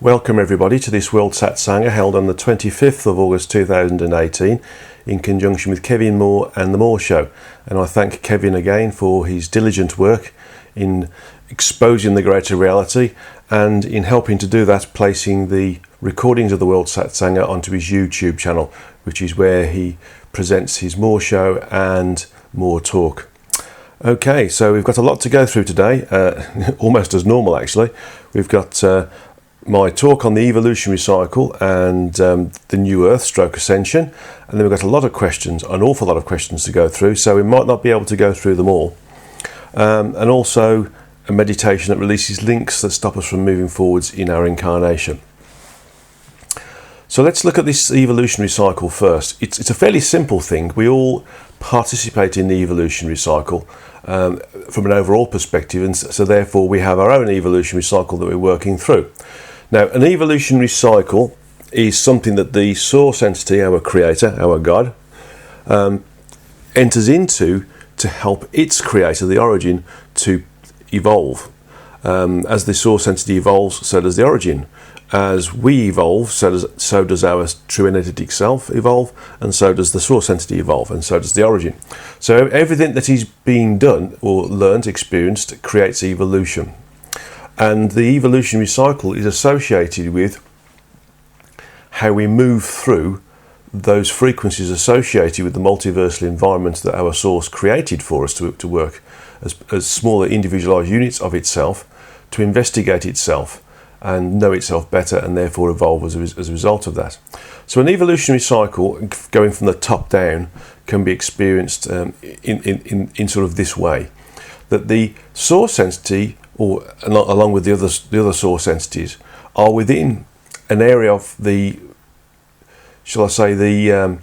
Welcome everybody to this World Satsanga held on the 25th of August 2018 in conjunction with Kevin Moore and The Moore Show. And I thank Kevin again for his diligent work in exposing the greater reality and in helping to do that, placing the recordings of the World Satsanga onto his YouTube channel, which is where he presents his Moore Show and Moore Talk. Okay, so we've got a lot to go through today, almost as normal actually. We've got my talk on the evolutionary cycle and the new Earth stroke Ascension, and then we've got a lot of questions, an awful lot of questions to go through, so we might not be able to go through them all. And also a meditation that releases links that stop us from moving forwards in our incarnation. So let's look at this evolutionary cycle first. It's a fairly simple thing. We all participate in the evolutionary cycle from an overall perspective, and so therefore we have our own evolutionary cycle that we're working through. Now, an evolutionary cycle is something that the source entity, our creator, our God, enters into to help its creator, the origin, to evolve. As the source entity evolves, so does the origin. As we evolve, so does our true energetic self evolve, and so does the source entity evolve, and so does the origin. So everything that is being done or learned, experienced, creates evolution. And the evolutionary cycle is associated with how we move through those frequencies associated with the multiversal environment that our source created for us to work as smaller individualized units of itself, to investigate itself and know itself better, and therefore evolve as a result of that. So an evolutionary cycle, going from the top down, can be experienced in sort of this way, that the source entity, or along with the other source entities, are within an area of the, shall I say, the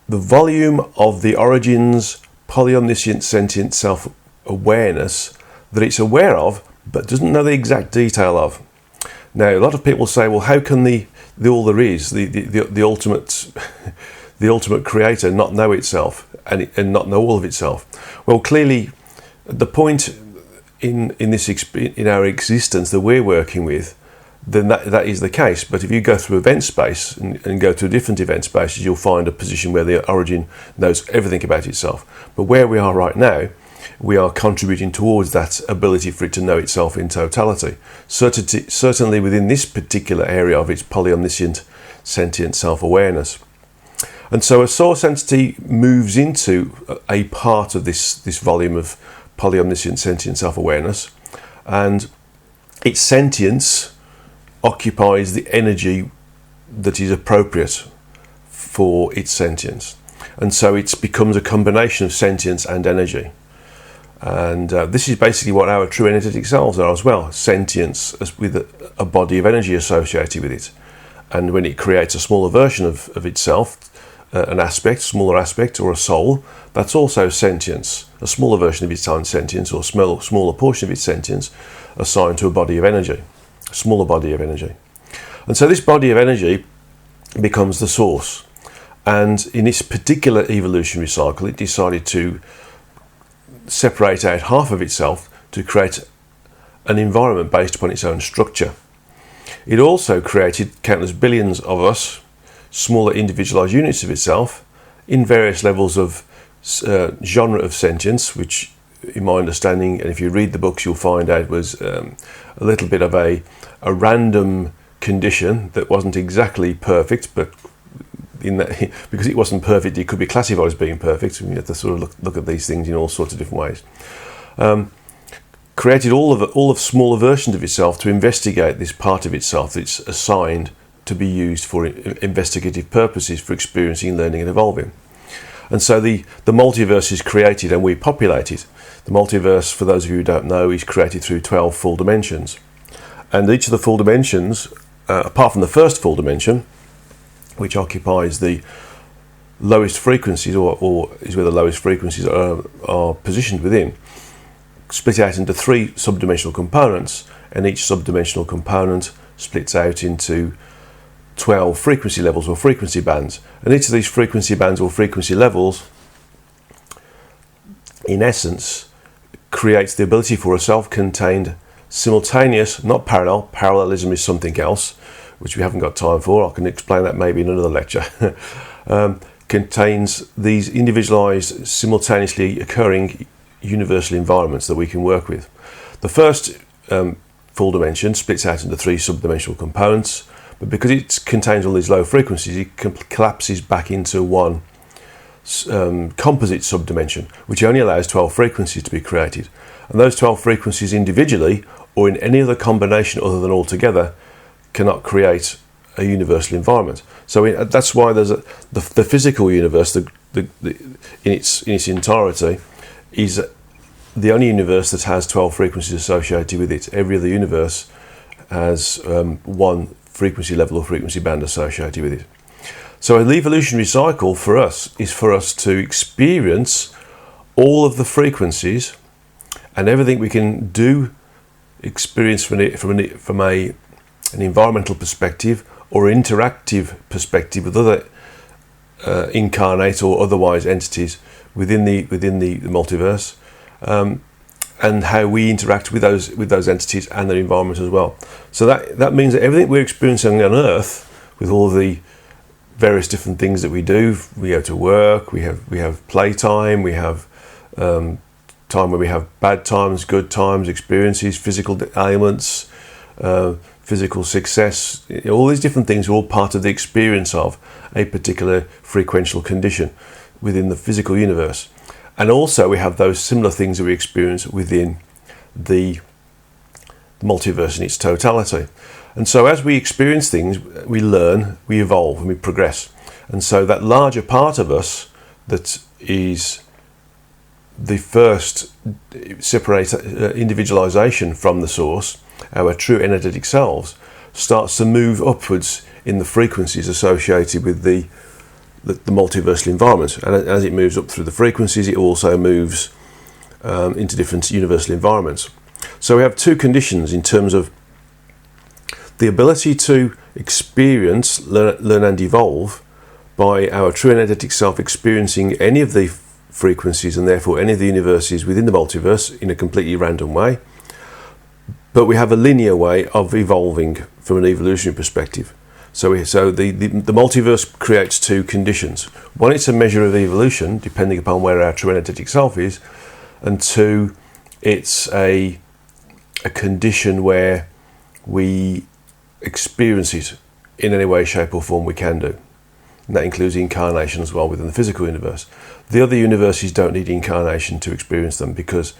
volume of the origin's polyomniscient sentient self-awareness that it's aware of, but doesn't know the exact detail of. Now, a lot of people say, well, how can the all there is, the ultimate the ultimate creator, not know itself and not know all of itself? Well, clearly, the point in our existence that we're working with, then that is the case. But if you go through event space and go through different event spaces, you'll find a position where the origin knows everything about itself. But where we are right now, we are contributing towards that ability for it to know itself in totality. Certainly within this particular area of its polyomniscient sentient self-awareness. And so a source entity moves into a part of this volume of polyomniscient sentient self-awareness, and its sentience occupies the energy that is appropriate for its sentience. And so it becomes a combination of sentience and energy. And this is basically what our true energetic selves are as well, sentience with a body of energy associated with it. And when it creates a smaller version of itself, an aspect, smaller aspect, or a soul, that's also sentience, a smaller version of its own sentience, or a smaller portion of its sentience assigned to a body of energy, a smaller body of energy. And so this body of energy becomes the source. And in this particular evolutionary cycle, it decided to separate out half of itself to create an environment based upon its own structure. It also created countless billions of us, smaller individualized units of itself, in various levels of genre of sentience, which in my understanding, and if you read the books you'll find out, was a little bit of a random condition that wasn't exactly perfect, but in that, because it wasn't perfect, it could be classified as being perfect. You have to sort of look at these things in all sorts of different ways. Created all of smaller versions of itself to investigate this part of itself that's assigned to be used for investigative purposes, for experiencing, learning and evolving. And so the multiverse is created and we populate it. The multiverse, for those of you who don't know, is created through 12 full dimensions. And each of the full dimensions, apart from the first full dimension, which occupies the lowest frequencies, or is where the lowest frequencies are positioned within, split out into 3 subdimensional components, and each subdimensional component splits out into 12 frequency levels or frequency bands. And each of these frequency bands or frequency levels, in essence, creates the ability for a self-contained simultaneous, not parallel. Parallelism is something else, which we haven't got time for. I can explain that maybe in another lecture. Contains these individualized, simultaneously occurring universal environments that we can work with. The first full dimension splits out into 3 subdimensional components, but because it contains all these low frequencies, it collapses back into one composite subdimension, which only allows 12 frequencies to be created. And those 12 frequencies individually, or in any other combination other than all together, cannot create a universal environment. So that's why there's the physical universe, in its entirety, is the only universe that has 12 frequencies associated with it. Every other universe has one frequency level or frequency band associated with it. So the evolutionary cycle for us is for us to experience all of the frequencies and everything we can do experience from an environmental perspective or interactive perspective with other incarnate or otherwise entities within the multiverse, and how we interact with those entities and their environment as well. So that means that everything we're experiencing on Earth, with all the various different things that we do, we go to work, we have playtime, we have time where we have bad times, good times, experiences, physical ailments, physical success. All these different things are all part of the experience of a particular frequential condition within the physical universe. And also we have those similar things that we experience within the multiverse in its totality. And so as we experience things, we learn, we evolve, and we progress. And so that larger part of us that is the first separate individualization from the source, our true energetic selves, starts to move upwards in the frequencies associated with the multiversal environment. And as it moves up through the frequencies, it also moves into different universal environments. So we have 2 conditions in terms of the ability to experience, learn and evolve by our true energetic self experiencing any of the frequencies and therefore any of the universes within the multiverse in a completely random way. But we have a linear way of evolving from an evolutionary perspective. So the multiverse creates 2 conditions. One, it's a measure of evolution, depending upon where our true energetic self is. And 2, it's a condition where we experience it in any way, shape or form we can do. And that includes incarnation as well within the physical universe. The other universes don't need incarnation to experience them, because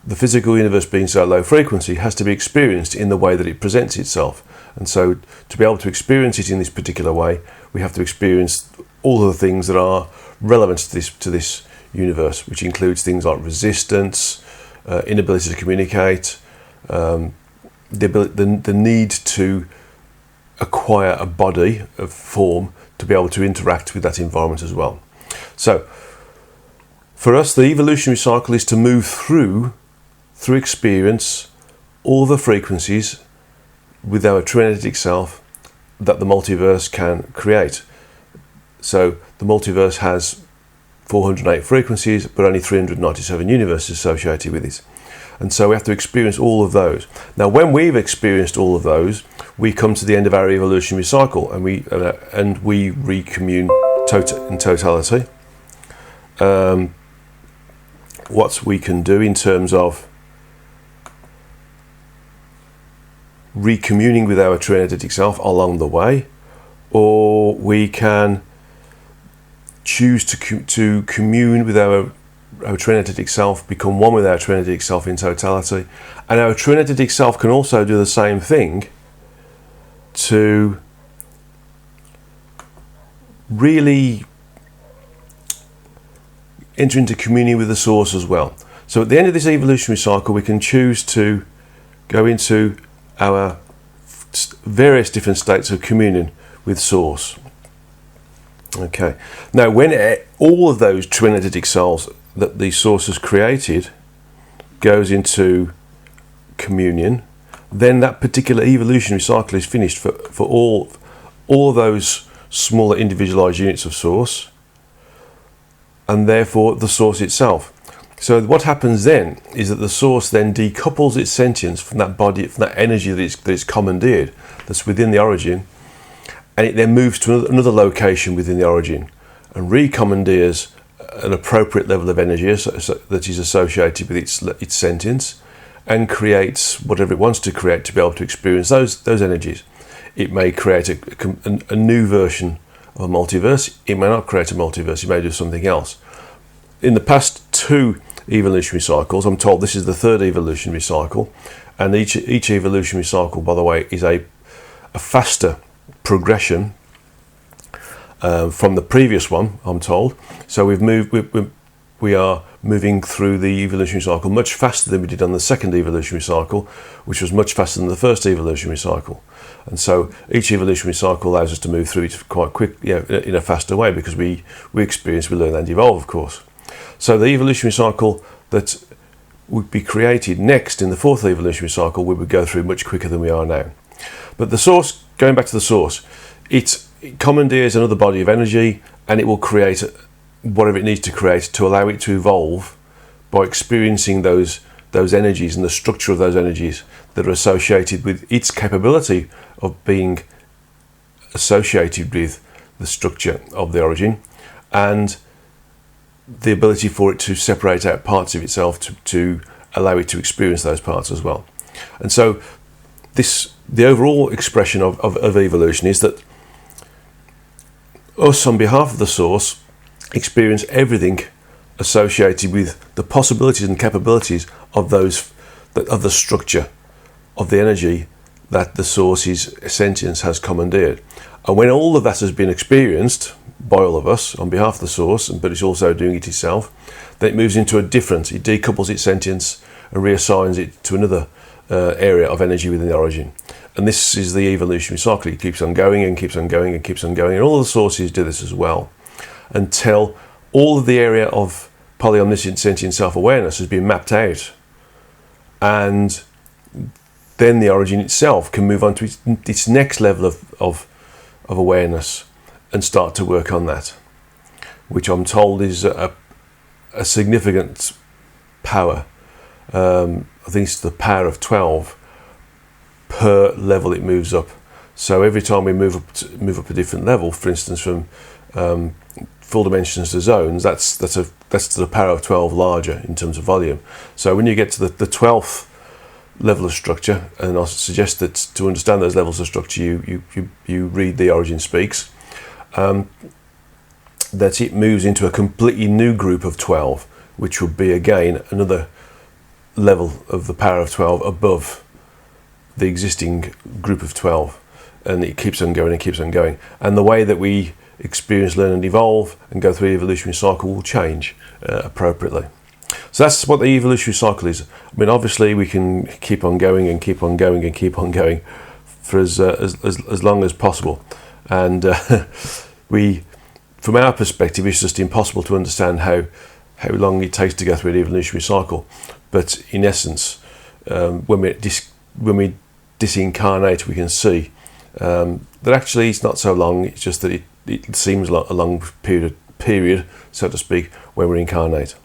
the physical universe, being so low frequency, has to be experienced in the way that it presents itself. And so to be able to experience it in this particular way, we have to experience all of the things that are relevant to this universe, which includes things like resistance, inability to communicate, the need to acquire a body of form to be able to interact with that environment as well. So for us, the evolutionary cycle is to move through experience all the frequencies with our true energetic self that the multiverse can create. So the multiverse has 408 frequencies, but only 397 universes associated with it. And so we have to experience all of those. Now, when we've experienced all of those, we come to the end of our evolutionary cycle, and we recommune in totality. What we can do in terms of recommuning with our true energetic self along the way, or we can choose to commune with our true energetic self, become one with our true energetic self in totality. And our true energetic self can also do the same thing to really enter into communion with the source as well. So at the end of this evolutionary cycle, we can choose to go into our various different states of communion with source. Okay. Now, when all of those true energetic selves that the source has created goes into communion, then that particular evolutionary cycle is finished for all those smaller individualized units of source, and therefore the source itself. So what happens then is that the source then decouples its sentience from that body, from that energy that it's commandeered, that's within the origin, and it then moves to another location within the origin and recommandeers an appropriate level of energy that is associated with its sentience, and creates whatever it wants to create to be able to experience those energies. It may create a new version of a multiverse. It may not create a multiverse. It may do something else. In the past 2 evolutionary cycles, I'm told this is the 3rd evolutionary cycle, and each evolutionary cycle, by the way, is a faster progression from the previous one, I'm told. So we are moving through the evolutionary cycle much faster than we did on the 2nd evolutionary cycle, which was much faster than the 1st evolutionary cycle. And so each evolutionary cycle allows us to move through it quite quick, in a faster way, because we experience, we learn and evolve, of course. So the evolutionary cycle that would be created next in the 4th evolutionary cycle, we would go through much quicker than we are now. But the source, going back to the source, it commandeers another body of energy, and it will create whatever it needs to create to allow it to evolve by experiencing those energies and the structure of those energies that are associated with its capability of being associated with the structure of the origin, and the ability for it to separate out parts of itself to allow it to experience those parts as well. And so the overall expression of evolution is that us, on behalf of the source, experience everything associated with the possibilities and capabilities of the structure of the energy that the source's sentience has commandeered. And when all of that has been experienced by all of us on behalf of the source, but it's also doing it itself, then it moves into it decouples its sentience and reassigns it to another area of energy within the origin. And this is the evolutionary cycle. It keeps on going and keeps on going and keeps on going, and all the sources do this as well, until all of the area of polyomniscient sentient self-awareness has been mapped out, and then the origin itself can move on to its next level of awareness and start to work on that, which I'm told is a significant power. I think it's the power of 12 per level it moves up. So every time we move up a different level, for instance, from full dimensions to zones, that's to the power of 12 larger in terms of volume. So when you get to the 12th level of structure, and I suggest that to understand those levels of structure, you read The Origin Speaks, that it moves into a completely new group of 12, which would be again another level of the power of 12 above the existing group of 12, and it keeps on going and keeps on going. And the way that we experience, learn and evolve and go through the evolutionary cycle will change appropriately. So that's what the evolutionary cycle is. I mean, obviously we can keep on going and keep on going and keep on going for as long as possible, and from our perspective, it's just impossible to understand how long it takes to go through an evolutionary cycle. But in essence, when we disincarnate, we can see that actually it's not so long. It's just that it seems like a long period, so to speak, when we incarnate.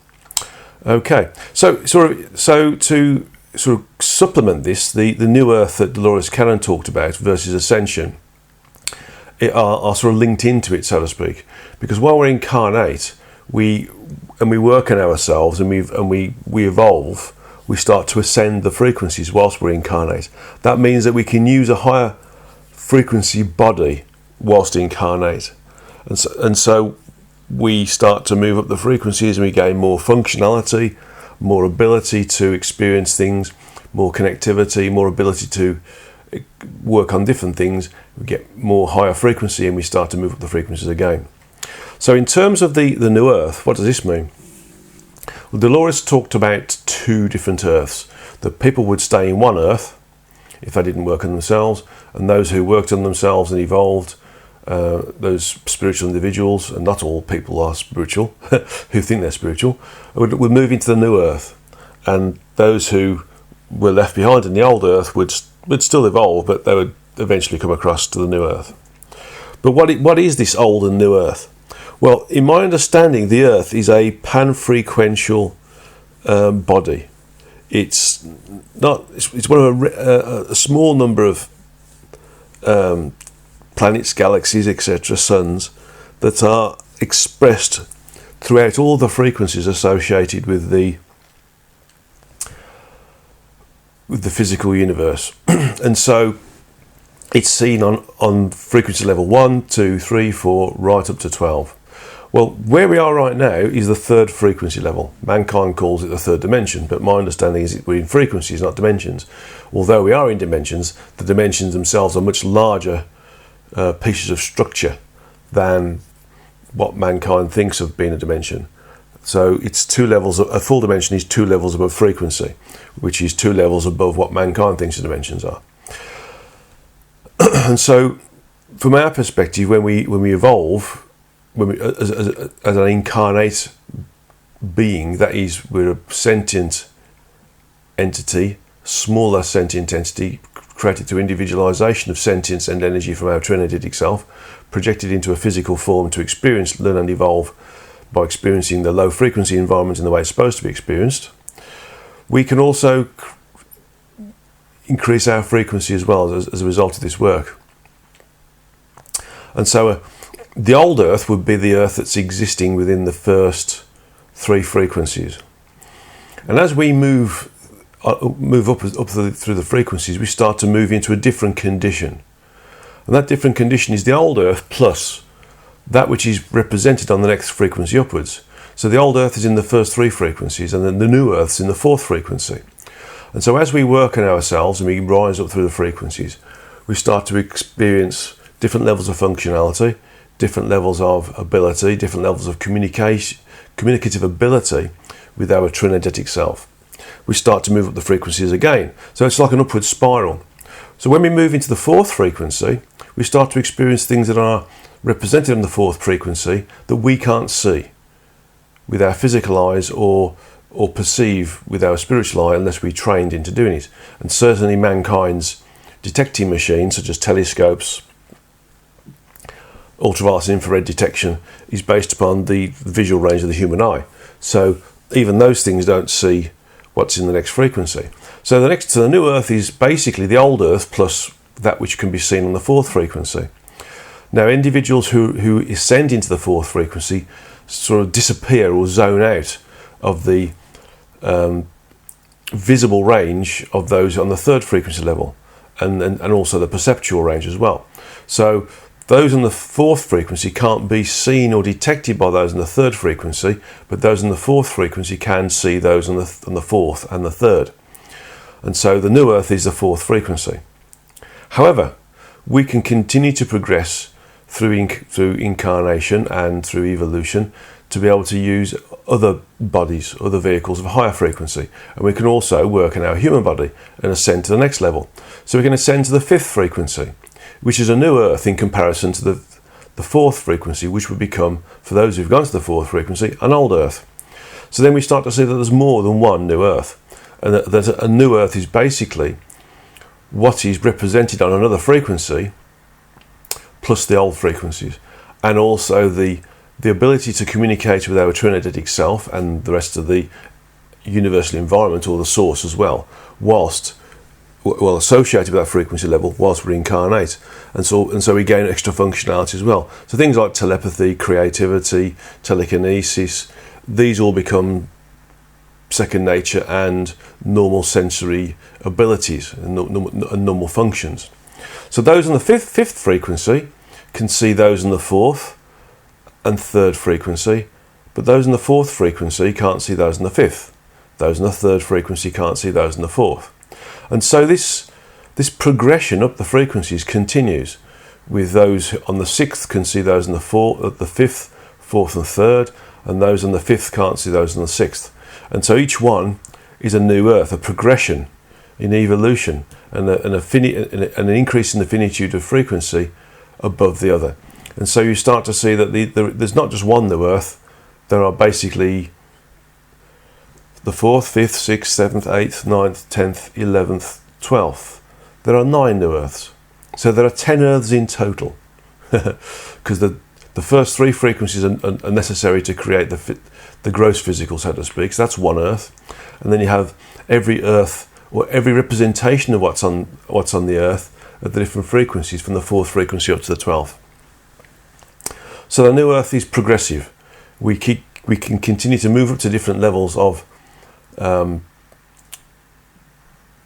Okay, so to sort of supplement this, the new Earth that Dolores Cannon talked about versus Ascension are sort of linked into it, so to speak, because while we're incarnate, we work on ourselves and we evolve. We start to ascend the frequencies whilst we're incarnate. That means that we can use a higher frequency body whilst incarnate, and so we start to move up the frequencies, and we gain more functionality, more ability to experience things, more connectivity, more ability to work on different things. We get more higher frequency, and we start to move up the frequencies again. So in terms of the new Earth, what does this mean? Well, Dolores talked about 2 different Earths. That people would stay in one Earth if they didn't work on themselves, and those who worked on themselves and evolved, those spiritual individuals, and not all people are spiritual, who think they're spiritual, would move into the new Earth, and those who were left behind in the old Earth would still evolve, but they would eventually come across to the new Earth. But what is this old and new Earth? Well, in my understanding, the Earth is a pan-frequential body. It's not. It's one of a small number of planets, galaxies, etc., suns that are expressed throughout all the frequencies associated with the physical universe. And so it's seen on frequency level 1, 2, 3, 4, right up to 12. Well, where we are right now is the third frequency level. Mankind calls it the third dimension, but my understanding is that we're in frequencies, not dimensions. Although we are in dimensions, the dimensions themselves are much larger pieces of structure than what mankind thinks of being a dimension. So it's two levels. A full dimension is 2 levels above frequency, which is 2 levels above what mankind thinks the dimensions are. And so, from our perspective, when we evolve, as an incarnate being, that is, we're a sentient entity, smaller sentient entity, created through individualization of sentience and energy from our true energetic self, projected into a physical form to experience, learn and evolve by experiencing the low frequency environment in the way it's supposed to be experienced. We can also increase our frequency as well as a result of this work. And so the old Earth would be the Earth that's existing within the first 3 frequencies. And as we move up through the frequencies, we start to move into a different condition. And that different condition is the old Earth plus that which is represented on the next frequency upwards. So the old Earth is in the first 3 frequencies, and then the new Earth's in the 4th frequency. And so as we work on ourselves and we rise up through the frequencies, we start to experience different levels of functionality, different levels of ability, different levels of communicative ability with our true energetic self. We start to move up the frequencies again. So it's like an upward spiral. So when we move into the 4th frequency, we start to experience things that are represented in the 4th frequency that we can't see with our physical eyes or perceive with our spiritual eye unless we're trained into doing it. And certainly mankind's detecting machines, such as telescopes, ultraviolet infrared detection, is based upon the visual range of the human eye. So even those things don't see what's in the next frequency. So the new Earth is basically the old Earth plus that which can be seen on the 4th frequency. Now, individuals who ascend into the 4th frequency sort of disappear or zone out of the visible range of those on the 3rd frequency level, and also the perceptual range as well. So those on the 4th frequency can't be seen or detected by those on the 3rd frequency, but those on the 4th frequency can see those on the 4th and the 3rd. And so the new Earth is the 4th frequency. However, we can continue to progress through incarnation and through evolution to be able to use other bodies, other vehicles of higher frequency. And we can also work on our human body and ascend to the next level. So we can ascend to the 5th frequency, which is a new Earth in comparison to the 4th frequency, which would become, for those who've gone to the 4th frequency, an old Earth. So then we start to see that there's more than one new Earth. And that a new Earth is basically what is represented on another frequency plus the old frequencies, and also the ability to communicate with our true energetic self and the rest of the universal environment or the source as well, whilst associated with that frequency level whilst we incarnate, and so we gain extra functionality as well. So things like telepathy, creativity, telekinesis, these all become second nature and normal sensory abilities and normal functions. So those on the 5th frequency can see those on the 4th and 3rd frequency, but those on the 4th frequency can't see those on the 5th. Those on the 3rd frequency can't see those on the 4th. And so this progression up the frequencies continues, with those on the 6th can see those on the 5th, 4th and 3rd, and those on the 5th can't see those on the 6th. And so each one is a new Earth, a progression in evolution, and an increase in the finitude of frequency above the other. And so you start to see that there's not just one new Earth, there are basically the 4th, 5th, 6th, 7th, 8th, 9th, 10th, 11th, 12th. There are 9 new Earths. So there are 10 Earths in total. Because the the first three frequencies are necessary to create the gross physical, so to speak. So that's one Earth, and then you have every Earth, or every representation of what's on the Earth at the different frequencies, from the 4th frequency up to the 12th. So the new Earth is progressive. We can continue to move up to different levels of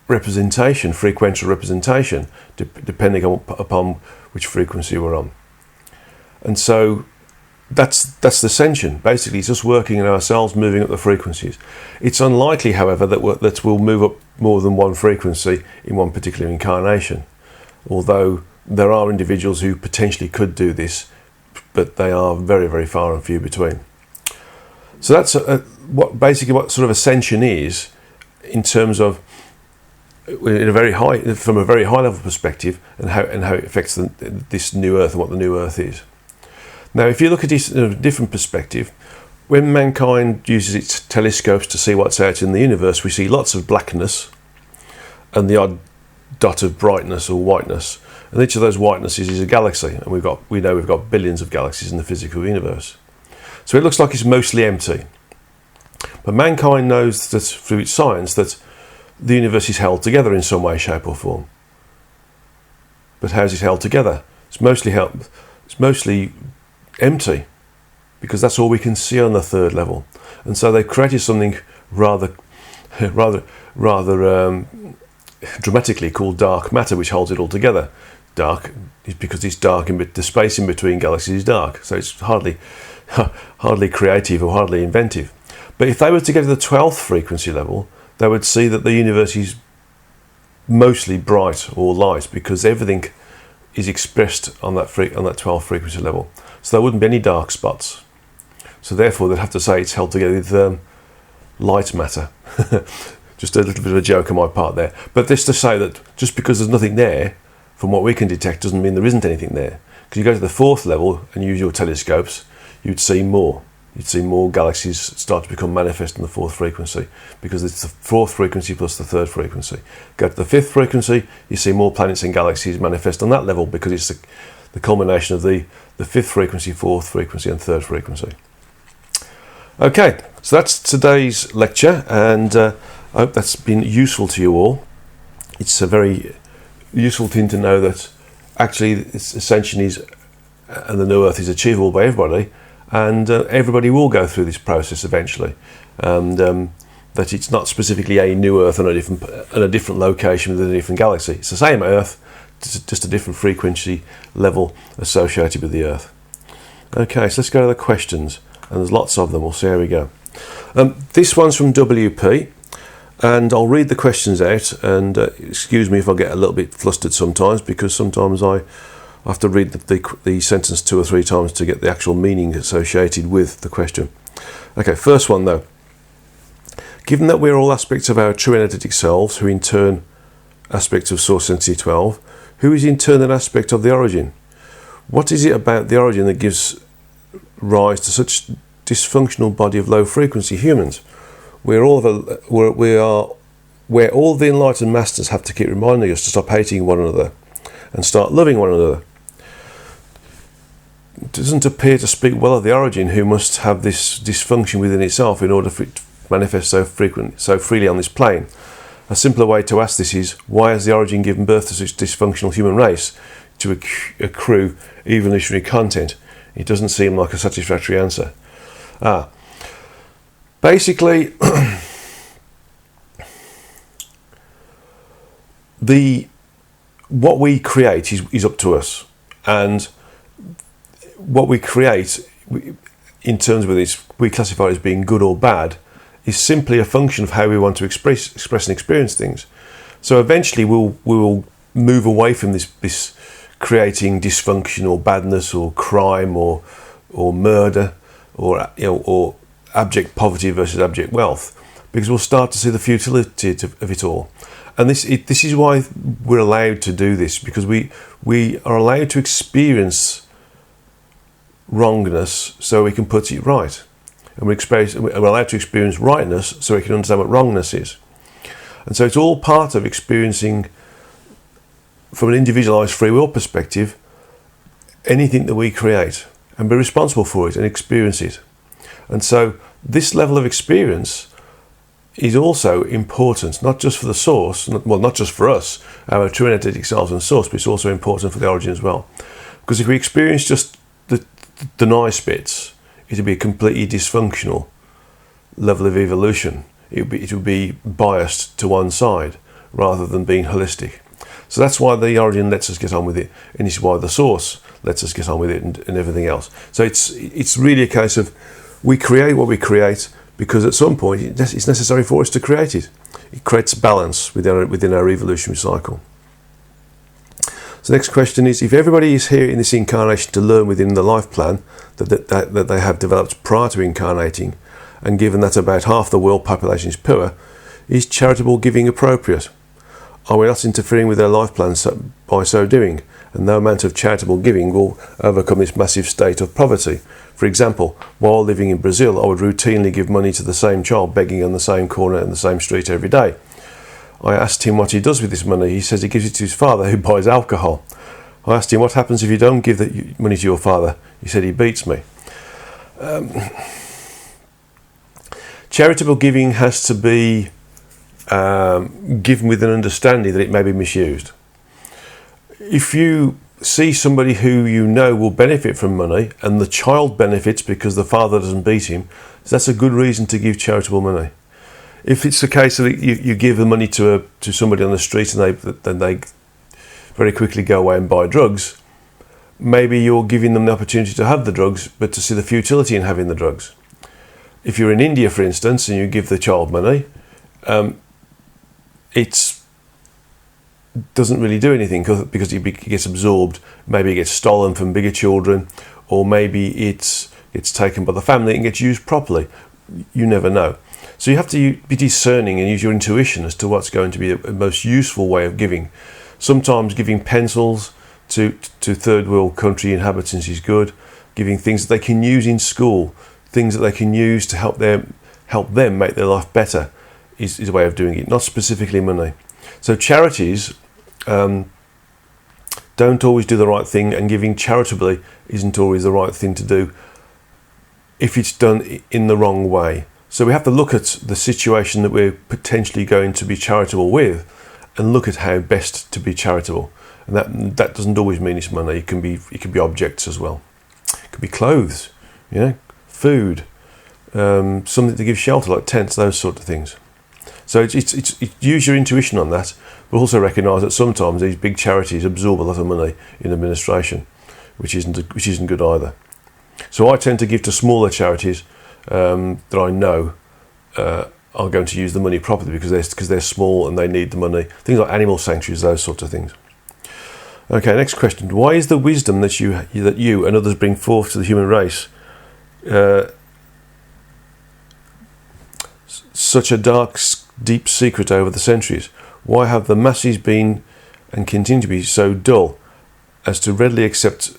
representation, frequential representation, depending upon which frequency we're on. And so that's the Ascension. Basically, it's just working in ourselves, moving up the frequencies. It's unlikely, however, that we'll move up more than one frequency in one particular incarnation, although there are individuals who potentially could do this, but they are very, very far and few between. So that's what sort of Ascension is, in terms of from a very high level perspective, and how it affects this new Earth and what the new Earth is. Now, if you look at it in a different perspective, when mankind uses its telescopes to see what's out in the universe, we see lots of blackness and the odd dot of brightness or whiteness, and each of those whitenesses is a galaxy, and we know we've got billions of galaxies in the physical universe. So it looks like it's mostly empty. But mankind knows that through its science that the universe is held together in some way, shape or form. But how's it held together? It's mostly empty, because that's all we can see on the 3rd level. And so they've created something rather dramatically called dark matter, which holds it all together. Dark is because it's dark, the space in between galaxies is dark, so it's hardly creative or hardly inventive. But if they were to get to the 12th frequency level, they would see that the universe is mostly bright or light, because everything is expressed on that 12th frequency level. So there wouldn't be any dark spots. So therefore, they'd have to say it's held together with light matter. Just a little bit of a joke on my part there. But this to say that just because there's nothing there, from what we can detect, doesn't mean there isn't anything there. Because you go to the 4th level and use your telescopes, you'd see more. You'd see more galaxies start to become manifest in the 4th frequency, because it's the 4th frequency plus the 3rd frequency. Go to the 5th frequency, you see more planets and galaxies manifest on that level, because it's the culmination of the 5th frequency, 4th frequency and 3rd frequency. Okay, so that's today's lecture, and I hope that's been useful to you all. It's a very useful thing to know that actually Ascension and the new Earth is achievable by everybody, and everybody will go through this process eventually, and that it's not specifically a new Earth on a different location within a different galaxy. It's the same Earth, just a different frequency level associated with the Earth. Okay, so let's go to the questions, and there's lots of them. We'll see how we go. This one's from WP, and I'll read the questions out, and excuse me if I get a little bit flustered sometimes, because sometimes I have to read the sentence 2 or 3 times to get the actual meaning associated with the question. Okay, first one though. Given that we're all aspects of our true energetic selves, who in turn aspects of Source Entity 12, who is in turn an aspect of the origin? What is it about the origin that gives rise to such dysfunctional body of low frequency humans? Where all the enlightened masters have to keep reminding us to stop hating one another and start loving one another. It doesn't appear to speak well of the origin, who must have this dysfunction within itself in order for it to manifest so freely on this plane. A simpler way to ask this is, why has the origin given birth to such dysfunctional human race to accrue evolutionary content? It doesn't seem like a satisfactory answer. Basically, what we create is up to us, and what we create in terms of this, we classify it as being good or bad, is simply a function of how we want to express and experience things. So eventually we'll move away from this creating dysfunction or badness or crime or murder or abject poverty versus abject wealth, because we'll start to see the futility of it all. And this is why we're allowed to do this, because we are allowed to experience wrongness so we can put it right. And we're allowed to experience rightness so we can understand what wrongness is. And so it's all part of experiencing, from an individualized free will perspective, anything that we create. and be responsible for it and experience it. And so this level of experience is also important, not just for the source, not just for us, our true energetic selves and source, but it's also important for the origin as well. Because if we experience just the nice bits, it would be a completely dysfunctional level of evolution. It would be biased to one side rather than being holistic. So that's why the origin lets us get on with it, and this is why the source lets us get on with it and everything else. So it's really a case of we create what we create because at some point it's necessary for us to create it. It creates balance within our evolutionary cycle. So the next question is, if everybody is here in this incarnation to learn within the life plan that they have developed prior to incarnating, and given that about half the world population is poor, is charitable giving appropriate? Are we not interfering with their life plans by so doing? And no amount of charitable giving will overcome this massive state of poverty. For example, while living in Brazil, I would routinely give money to the same child begging on the same corner in the same street every day. I asked him what he does with this money. He says he gives it to his father, who buys alcohol. I asked him, what happens if you don't give the money to your father? He said he beats me. Charitable giving has to be given with an understanding that it may be misused. If you see somebody who you know will benefit from money and the child benefits because the father doesn't beat him, that's a good reason to give charitable money. If it's the case that you give the money to somebody on the street and they very quickly go away and buy drugs, maybe you're giving them the opportunity to have the drugs but to see the futility in having the drugs. If you're in India, for instance, and you give the child money, it doesn't really do anything because it gets absorbed. Maybe it gets stolen from bigger children, or maybe it's taken by the family and gets used properly. You never know. So you have to be discerning and use your intuition as to what's going to be the most useful way of giving. Sometimes giving pencils to third world country inhabitants is good. Giving things that they can use in school, things that they can use to help them make their life better is a way of doing it, not specifically money. So charities don't always do the right thing, and giving charitably isn't always the right thing to do if it's done in the wrong way. So we have to look at the situation that we're potentially going to be charitable with and look at how best to be charitable. And that doesn't always mean it's money. It can be objects as well. It could be clothes, food, something to give shelter like tents, those sort of things. So it's use your intuition on that, but also recognise that sometimes these big charities absorb a lot of money in administration, which isn't good either. So I tend to give to smaller charities that I know are going to use the money properly because they're small and they need the money. Things like animal sanctuaries, those sorts of things. Okay, next question. Why is the wisdom that you and others bring forth to the human race such a dark, deep secret over the centuries? Why have the masses been and continue to be so dull as to readily accept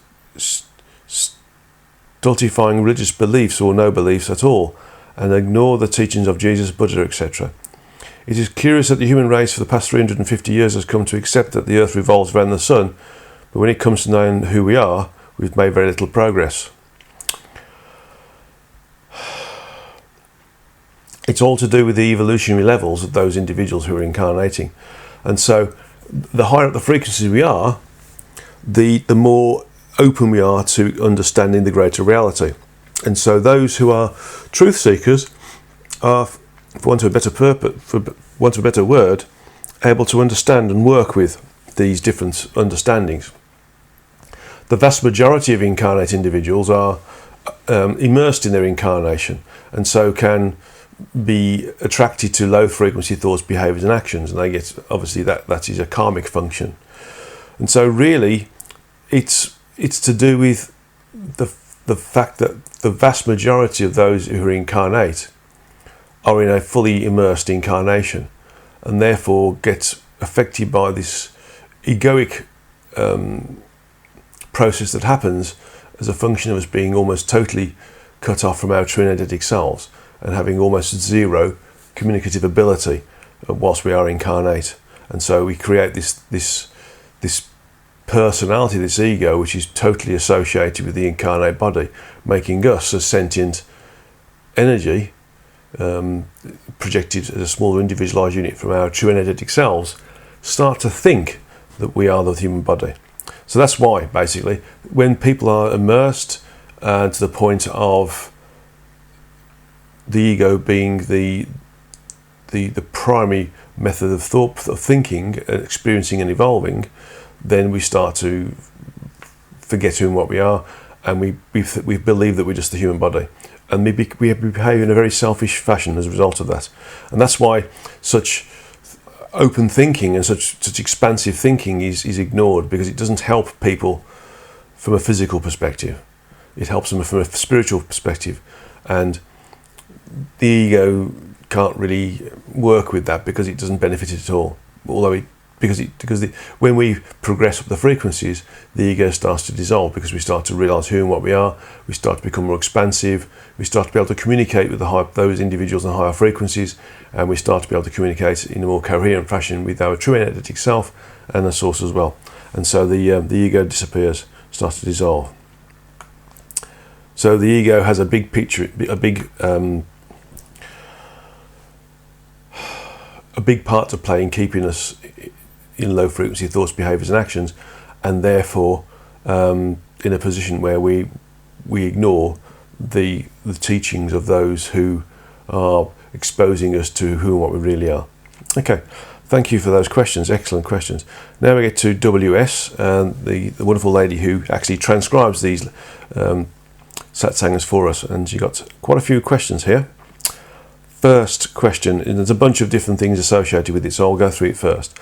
stultifying religious beliefs or no beliefs at all, and ignore the teachings of Jesus, Buddha, etc.? It is curious that the human race for the past 350 years has come to accept that the earth revolves around the sun, but when it comes to knowing who we are, we've made very little progress. It's all to do with the evolutionary levels of those individuals who are incarnating. And so the higher up the frequencies we are, the more open we are to understanding the greater reality. And so those who are truth seekers are, for want of a better word, able to understand and work with these different understandings. The vast majority of incarnate individuals are immersed in their incarnation, and so can be attracted to low frequency thoughts, behaviours and actions, and they get, obviously that is a karmic function. And so really it's to do with the fact that the vast majority of those who are incarnate are in a fully immersed incarnation, and therefore get affected by this egoic process that happens as a function of us being almost totally cut off from our true energetic selves and having almost zero communicative ability whilst we are incarnate. And so we create this personality, this ego, which is totally associated with the incarnate body, making us a sentient energy projected as a smaller individualized unit from our true energetic selves, start to think that we are the human body. So that's why, basically, when people are immersed to the point of the ego being the primary method of thought, of thinking, experiencing and evolving, then we start to forget who and what we are, and we believe that we're just the human body, and we behave in a very selfish fashion as a result of that. And that's why such open thinking and such expansive thinking is ignored, because it doesn't help people from a physical perspective. It helps them from a spiritual perspective, and the ego can't really work with that because it doesn't benefit it at all. Although when we progress up the frequencies, the ego starts to dissolve, because we start to realise who and what we are. We start to become more expansive. We start to be able to communicate with those individuals on higher frequencies, and we start to be able to communicate in a more coherent fashion with our true energetic self and the source as well. And so the ego disappears, starts to dissolve. So the ego has a big picture, a big part to play in keeping us in low frequency thoughts, behaviours and actions, and therefore in a position where we ignore the teachings of those who are exposing us to who and what we really are. Okay, thank you for those questions, excellent questions. Now we get to WS, and the wonderful lady who actually transcribes these satsangas for us, and she got quite a few questions here. First question, and there's a bunch of different things associated with it, so I'll go through it first.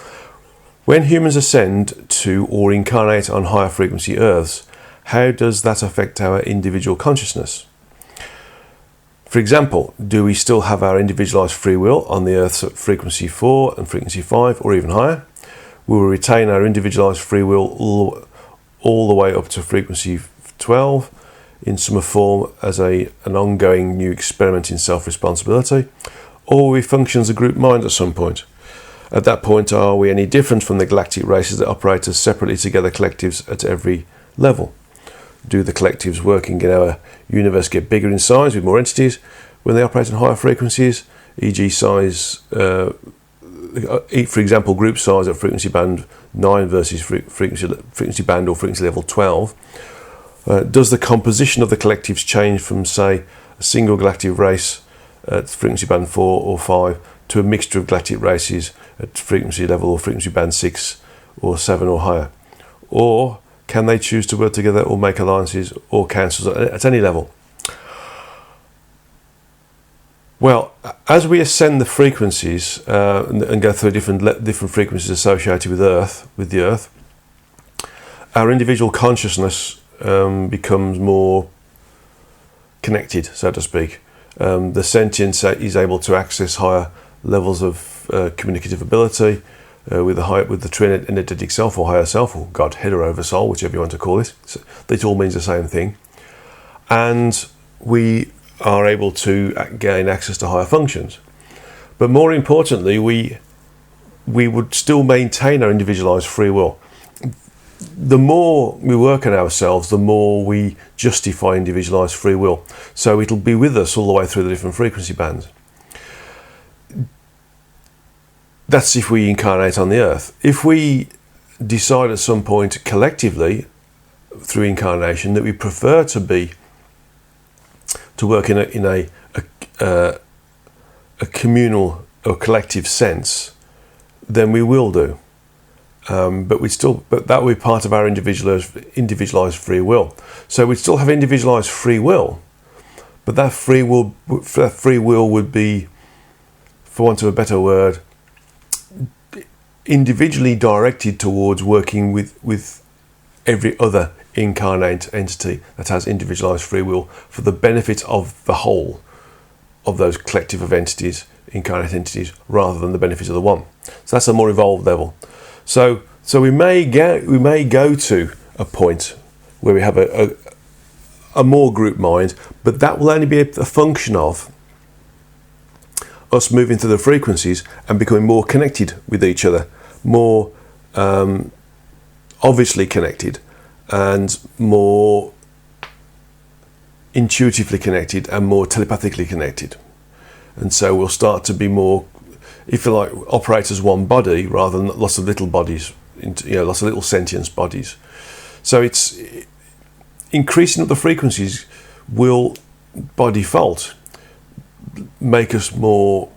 When humans ascend to or incarnate on higher frequency Earths, how does that affect our individual consciousness? For example, do we still have our individualized free will on the Earth's frequency 4 and frequency 5, or even higher? Will we retain our individualized free will all the way up to frequency 12 in some form as an ongoing new experiment in self-responsibility? Or will we function as a group mind at some point? At that point, are we any different from the galactic races that operate as separately together collectives at every level? Do the collectives working in our universe get bigger in size with more entities when they operate on higher frequencies, e.g. size, for example, group size at frequency band 9 versus frequency band or frequency level 12? Does the composition of the collectives change from, say, a single galactic race at frequency band 4 or 5 to a mixture of galactic races at frequency level or frequency band 6 or 7 or higher? Or can they choose to work together or make alliances or councils at any level? Well, as we ascend the frequencies and go through different frequencies associated with the Earth, our individual consciousness becomes more connected, so to speak. The sentience is able to access higher levels of communicative ability with the true energetic self or higher self, or God, head or oversoul, whichever you want to call it. So it all means the same thing. And we are able to gain access to higher functions. But more importantly, we would still maintain our individualized free will. The more we work on ourselves, the more we justify individualized free will. So it'll be with us all the way through the different frequency bands. That's if we incarnate on the Earth. If we decide at some point collectively through incarnation that we prefer to work in a communal or collective sense, then we will do. But that will be part of our individualized free will. So we'd still have individualized free will, but that free will would be, for want of a better word, individually directed towards working with every other incarnate entity that has individualized free will for the benefit of the whole of those collective of entities, incarnate entities, rather than the benefit of the one. So that's a more evolved level. So we may go to a point where we have a more group mind, but that will only be a function of us moving through the frequencies and becoming more connected with each other, more on obviously connected and more intuitively connected and more telepathically connected. And so we'll start to be more, if you like, operate as one body rather than lots of little bodies, lots of little sentient bodies. So it's increasing up the frequencies will, by default, make us more,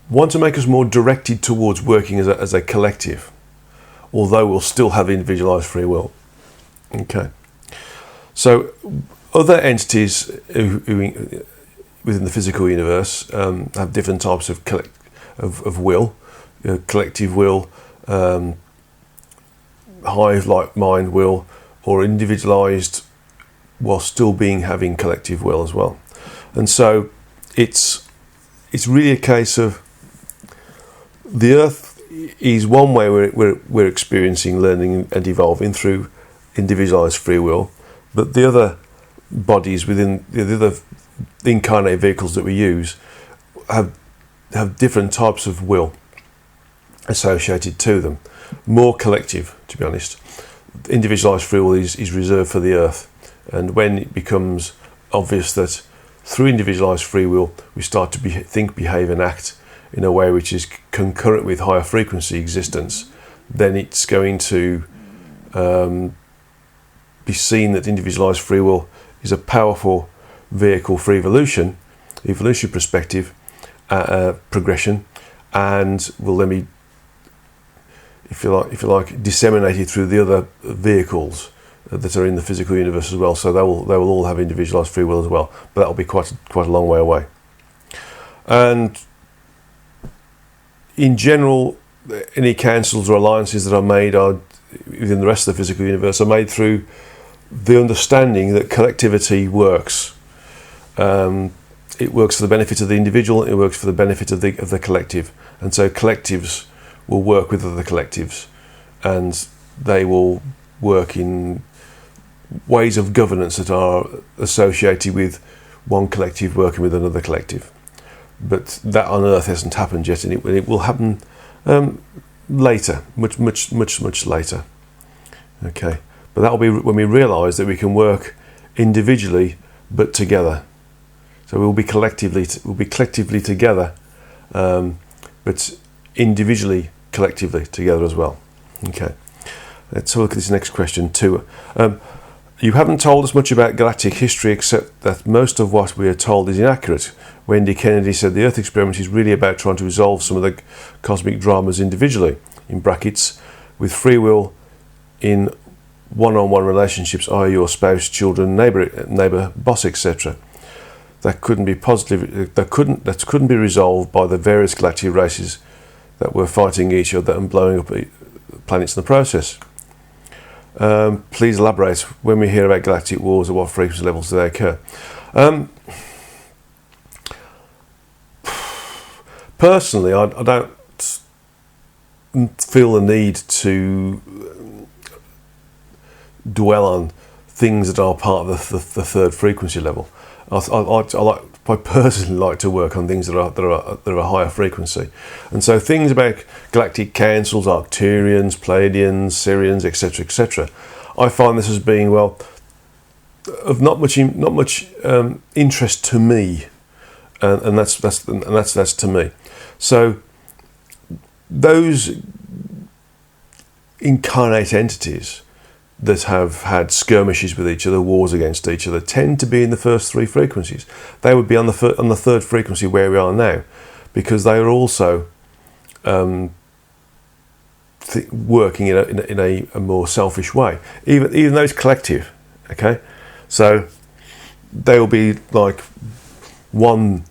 want to make us more directed towards working as a collective, although we'll still have individualized free will. Okay. So other entities who within the physical universe have different types of will, collective will, hive-like mind will, or individualized while still having collective will as well. And so it's really a case of the Earth is one way we're experiencing, learning and evolving through individualized free will, but the other bodies within the other incarnate vehicles that we use have different types of will associated to them. More collective, to be honest. Individualized free will is reserved for the Earth, and when it becomes obvious that through individualized free will we start to think, behave and act in a way which is concurrent with higher frequency existence, then it's going to be seen that individualized free will is a powerful vehicle for evolutionary perspective, progression, and will then be, if you like, disseminated through the other vehicles that are in the physical universe as well. So they will all have individualized free will as well, but that will be quite a long way away. And in general, any councils or alliances that are made within the rest of the physical universe are made through the understanding that collectivity works. It works for the benefit of the individual. It works for the benefit of the collective, and so collectives will work with other collectives, and they will work in ways of governance that are associated with one collective working with another collective. But that on Earth hasn't happened yet, and it will happen later, much later. Okay, but that will be when we realise that we can work individually but together. So we'll be collectively together, but individually, collectively together as well. Okay, let's have a look at this next question too. You haven't told us much about galactic history, except that most of what we are told is inaccurate. Wendy Kennedy said the Earth experiment is really about trying to resolve some of the cosmic dramas individually, in brackets, with free will in one-on-one relationships, i.e. your spouse, children, neighbour, boss, etc. That couldn't be resolved by the various galactic races that were fighting each other and blowing up planets in the process. Please elaborate. When we hear about galactic wars, at what frequency levels do they occur? Personally, I don't feel the need to dwell on things that are part of the third frequency level. I personally like to work on things that are a higher frequency, and so things about galactic councils, Arcturians, Pleiadians, Sirians, etc. I find this as being of not much interest to me, and that's to me. So those incarnate entities that have had skirmishes with each other, wars against each other, tend to be in the first three frequencies. They would be on the third frequency where we are now, because they are also working in a more selfish way. Even though it's collective, okay. So they will be like one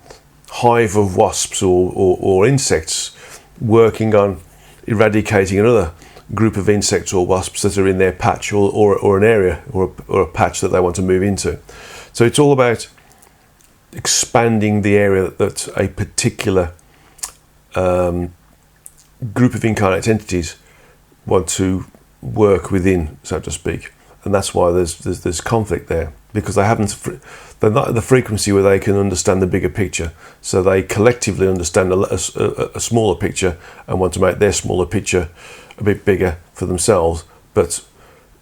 hive of wasps or insects working on eradicating another group of insects or wasps that are in their patch or an area or a patch that they want to move into. So it's all about expanding the area that a particular group of incarnate entities want to work within, so to speak, and that's why there's conflict there. because they're not at the frequency where they can understand the bigger picture. So they collectively understand a smaller picture and want to make their smaller picture a bit bigger for themselves, but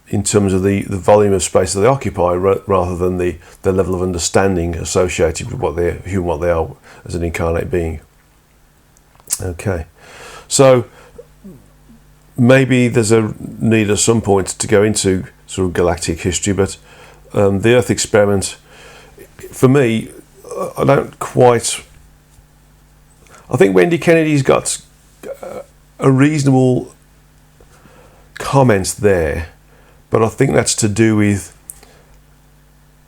in terms of the volume of space that they occupy, rather than the level of understanding associated with what they are as an incarnate being. Okay, so maybe there's a need at some point to go into sort of galactic history, but the Earth experiment, for me, I don't quite. I think Wendy Kennedy's got a reasonable comment there, but I think that's to do with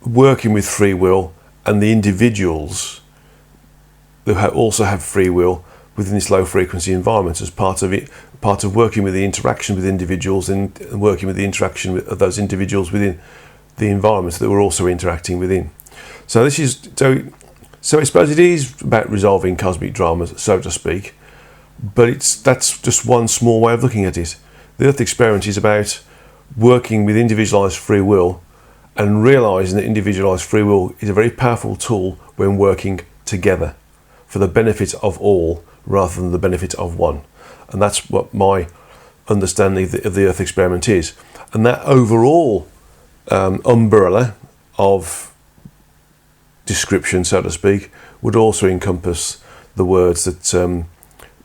working with free will and the individuals who also have free will within this low frequency environment as part of working with the interaction with individuals and working with the interaction of those individuals within the environments that we're also interacting within. So this is so I suppose it is about resolving cosmic dramas, so to speak, but that's just one small way of looking at it. The Earth experiment is about working with individualized free will and realizing that individualized free will is a very powerful tool when working together for the benefit of all rather than the benefit of one. And that's what my understanding of the Earth experiment is. And that overall umbrella of description, so to speak, would also encompass the words that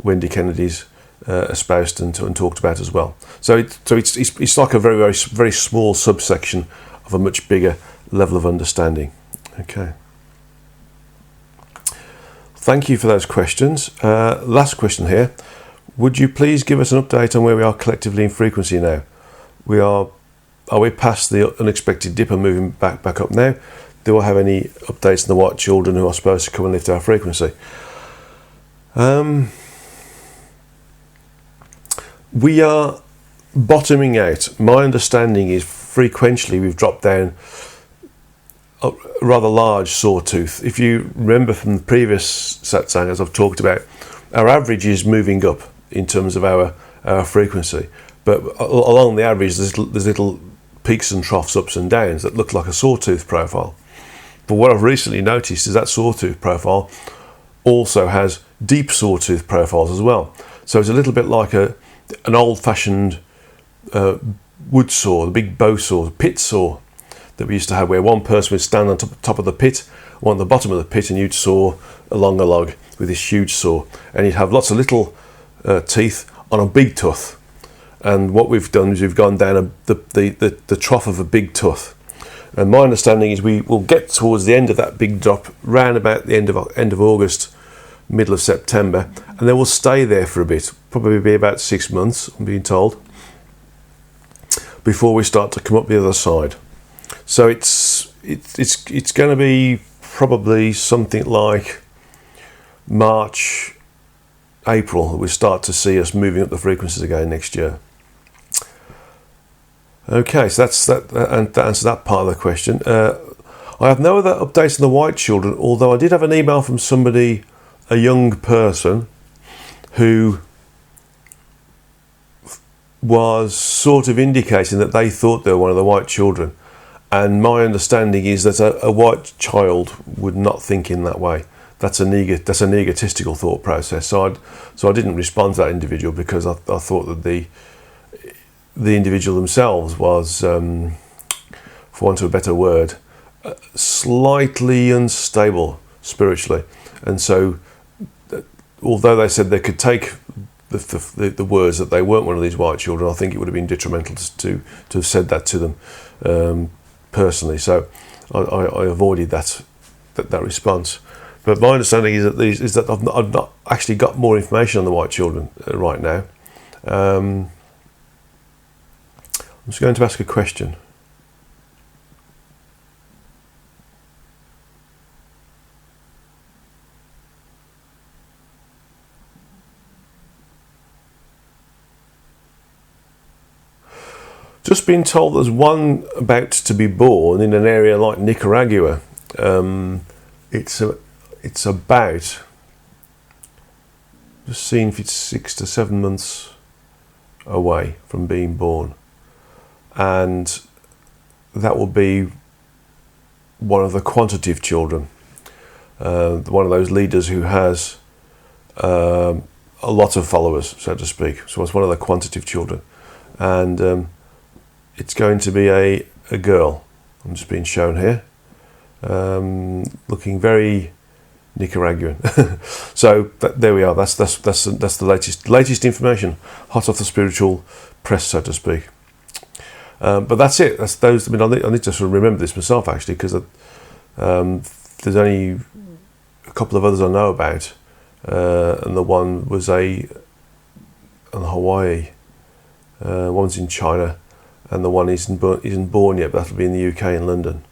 Wendy Kennedy's espoused and talked about as well. So it's like a very, very, very small subsection of a much bigger level of understanding. Okay. Thank you for those questions. Last question here. Would you please give us an update on where we are collectively in frequency now? Are we past the unexpected dip and moving back up now? Do I have any updates on the white children who are supposed to come and lift our frequency? We are bottoming out. My understanding is frequently we've dropped down a rather large sawtooth. If you remember from the previous satsangas I've talked about, our average is moving up in terms of our frequency, but along the average there's little peaks and troughs, ups and downs that look like a sawtooth profile. But what I've recently noticed is that sawtooth profile also has deep sawtooth profiles as well. So it's a little bit like an old-fashioned wood saw, the big bow saw, pit saw that we used to have, where one person would stand on top of the pit, one at the bottom of the pit, and you'd saw along a log with this huge saw, and you'd have lots of little teeth on a big tooth. And what we've done is we've gone down the trough of a big tooth. And my understanding is we will get towards the end of that big drop, round about the end of August, middle of September, and then we'll stay there for a bit, probably be about 6 months, I'm being told, before we start to come up the other side. So it's going to be probably something like March, April that we start to see us moving up the frequencies again next year. Okay, so that answers that part of the question. I have no other updates on the white children, although I did have an email from somebody, a young person, who was sort of indicating that they thought they were one of the white children. And my understanding is that a white child would not think in that way. That's an egotistical thought process. So I didn't respond to that individual because I thought that the individual themselves was, for want of a better word, slightly unstable spiritually. And so, although they said they could take the words that they weren't one of these white children, I think it would have been detrimental to have said that to them personally. So I avoided that response. But my understanding is that I've not actually got more information on the white children right now. I'm just going to ask a question. Just been told there's one about to be born in an area like Nicaragua. It's about, just seeing if it's 6 to 7 months away from being born, and that will be one of the quantitative children, one of those leaders who has a lot of followers, so to speak. So it's one of the quantitative children, and it's going to be a girl. I'm just being shown here, looking very Nicaraguan. So there we are. That's the latest information, hot off the spiritual press, so to speak. But that's it. That's those. I mean, I need to sort of remember this myself actually, because there's only a couple of others I know about, and the one was in Hawaii, one's in China, and the one isn't born yet. But that'll be in the UK in London.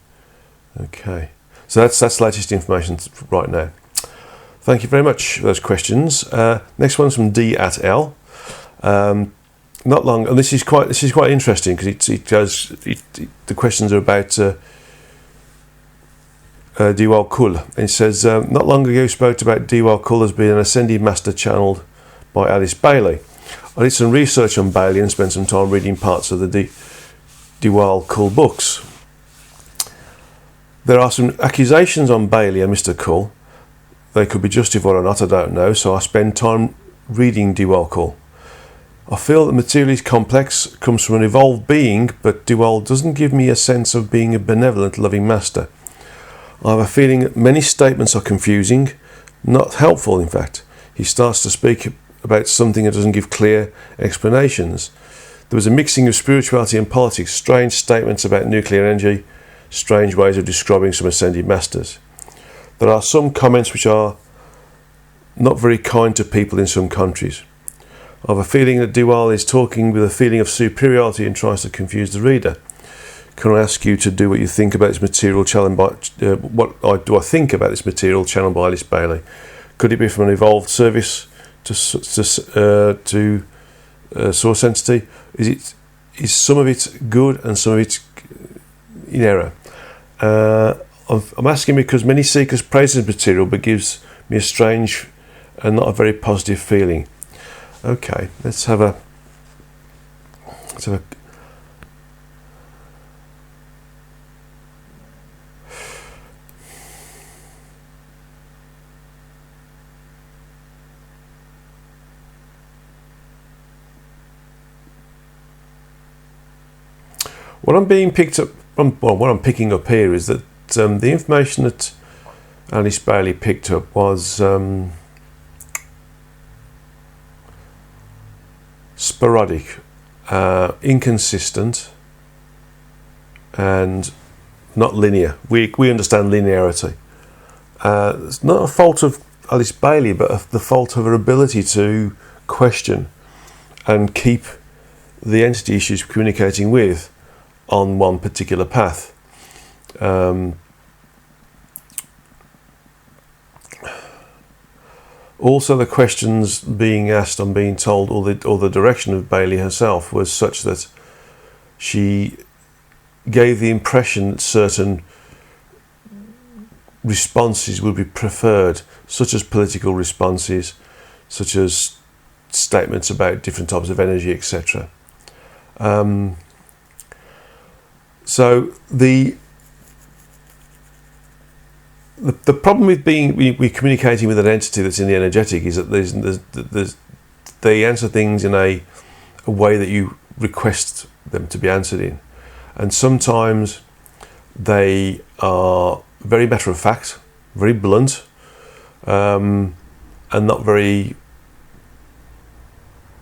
Okay, so that's the latest information right now. Thank you very much for those questions. Next one's from D at L. Not long, and this is quite interesting because the questions are about Diwal Kul. It says, not long ago you spoke about Diwal Kul as being an ascended master channeled by Alice Bailey. I did some research on Bailey and spent some time reading parts of the Diwal Kul books. There are some accusations on Bailey and Mr. Kul. They could be justified or not, I don't know, so I spend time reading Diwal Kul. I feel that material is complex, comes from an evolved being, but Diwal doesn't give me a sense of being a benevolent, loving master. I have a feeling that many statements are confusing, not helpful in fact. He starts to speak about something that doesn't give clear explanations. There was a mixing of spirituality and politics, strange statements about nuclear energy, strange ways of describing some ascended masters. There are some comments which are not very kind to people in some countries. I have a feeling that Diwal is talking with a feeling of superiority and tries to confuse the reader. Can I ask you to do what you think about this material channeled by I think about this material channeled by Alice Bailey? Could it be from an evolved service to source entity? Is some of it good and some of it in error? I'm asking because many seekers praise this material, but gives me a strange and not a very positive feeling. Okay, let's have a what I'm picking up here is that the information that Alice Bailey picked up was sporadic, inconsistent, and not linear. We understand linearity. It's not a fault of Alice Bailey, but the fault of her ability to question and keep the entity she's communicating with on one particular path. Also, the questions being asked, I'm being told, or the direction of Bailey herself was such that she gave the impression that certain responses would be preferred, such as political responses, such as statements about different types of energy, etc. So the problem with we communicating with an entity that's in the energetic is that they answer things in a way that you request them to be answered in, and sometimes they are very matter of fact, very blunt, and not very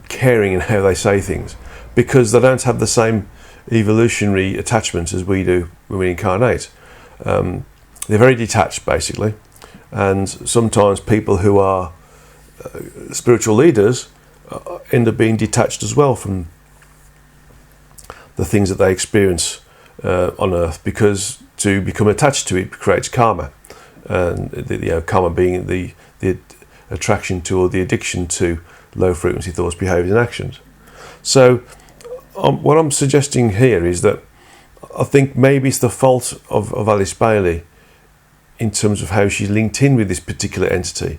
caring in how they say things, because they don't have the same evolutionary attachments as we do when we incarnate. They're very detached, basically, and sometimes people who are spiritual leaders end up being detached as well from the things that they experience on Earth, because to become attached to it creates karma, and karma being the attraction to or the addiction to low frequency thoughts, behaviours, and actions. So, what I'm suggesting here is that I think maybe it's the fault of Alice Bailey in terms of how she's linked in with this particular entity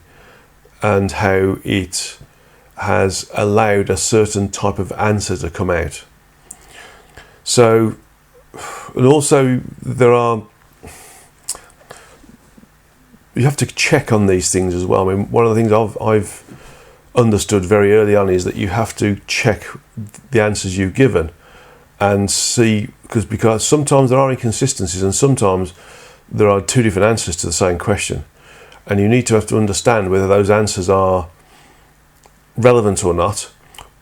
and how it has allowed a certain type of answer to come out. So, and also there are you have to check on these things as well. I mean, one of the things I've understood very early on is that you have to check the answers you've given and see, because sometimes there are inconsistencies and sometimes there are two different answers to the same question, and you need to have to understand whether those answers are relevant or not,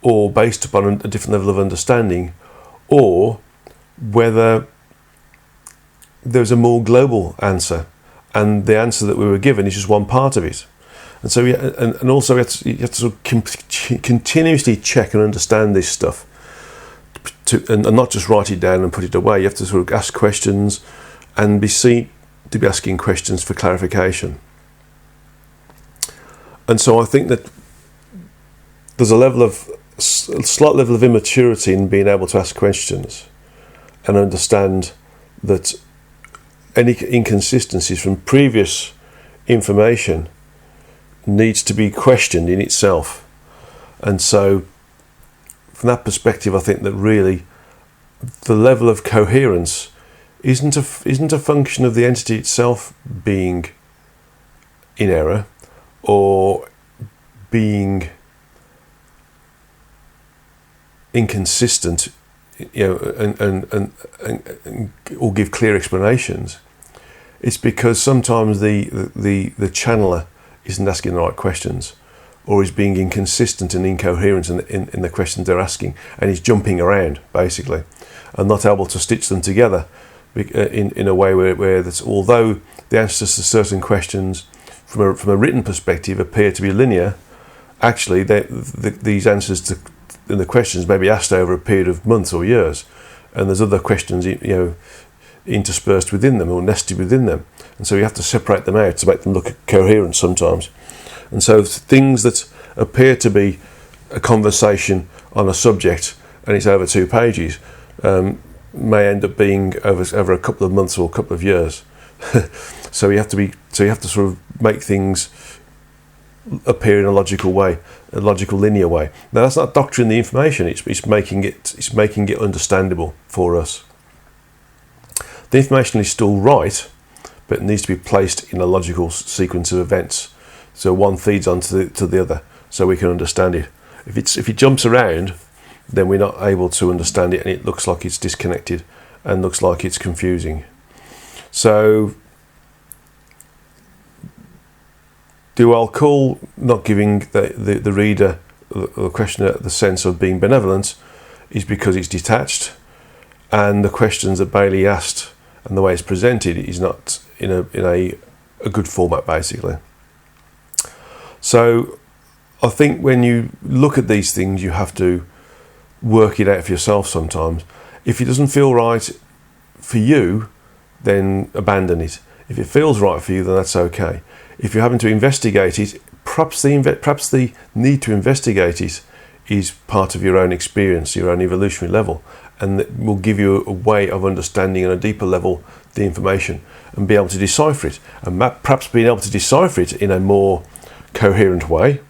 or based upon a different level of understanding, or whether there's a more global answer and the answer that we were given is just one part of it. And so and also you have to sort of continuously check and understand this stuff and not just write it down and put it away. You have to sort of ask questions and be seen to be asking questions for clarification. And so I think that there's a slight level of immaturity in being able to ask questions and understand that any inconsistencies from previous information needs to be questioned in itself. And so from that perspective, I think that really the level of coherence isn't a function of the entity itself being in error or being inconsistent, and or give clear explanations. It's because sometimes the channeler isn't asking the right questions, or is being inconsistent and incoherent in the questions they're asking, and is jumping around basically, and not able to stitch them together in a way where that's, although the answers to certain questions from a written perspective appear to be linear, actually these answers to the questions may be asked over a period of months or years, and there's other questions interspersed within them or nested within them, and so you have to separate them out to make them look coherent sometimes. And so things that appear to be a conversation on a subject and it's over 2 pages may end up being over a couple of months or a couple of years. So you have to sort of make things appear in a logical way, a logical linear way. Now that's not doctoring the information, it's making it understandable for us. The information is still right, but it needs to be placed in a logical sequence of events, so one feeds on to the other, so we can understand it. If it jumps around, then we're not able to understand it, and it looks like it's disconnected and looks like it's confusing. So I'll call not giving the reader or the questioner the sense of being benevolent is because it's detached, and the questions that Bailey asked and the way it's presented is not in a good format basically. So I think when you look at these things, you have to work it out for yourself sometimes. If it doesn't feel right for you, then abandon it. If it feels right for you, then that's okay. If you're having to investigate it, perhaps the need to investigate it is part of your own experience, your own evolutionary level, and that will give you a way of understanding on a deeper level the information and be able to decipher it. And perhaps being able to decipher it in a more coherent way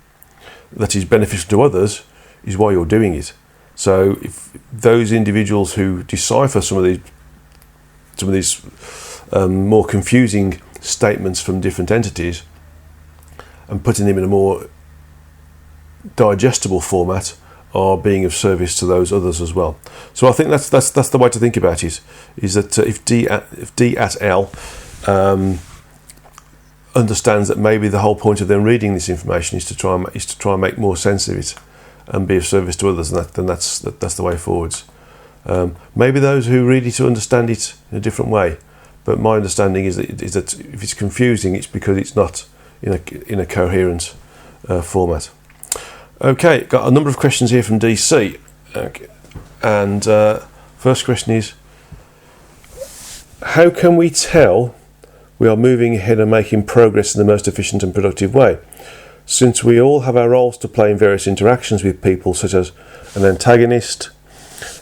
that is beneficial to others is why you're doing it. So if those individuals who decipher some of these more confusing statements from different entities and putting them in a more digestible format are being of service to those others as well. So I think that's the way to think about it, is that if D at L understands that maybe the whole point of them reading this information is to try and make more sense of it and be of service to others, then that's the way forwards. Maybe those who read it to understand it in a different way, but my understanding is that if it's confusing, it's because it's not in a coherent format. Okay, got a number of questions here from DC. Okay. And first question is, how can we tell we are moving ahead and making progress in the most efficient and productive way? Since we all have our roles to play in various interactions with people, such as an antagonist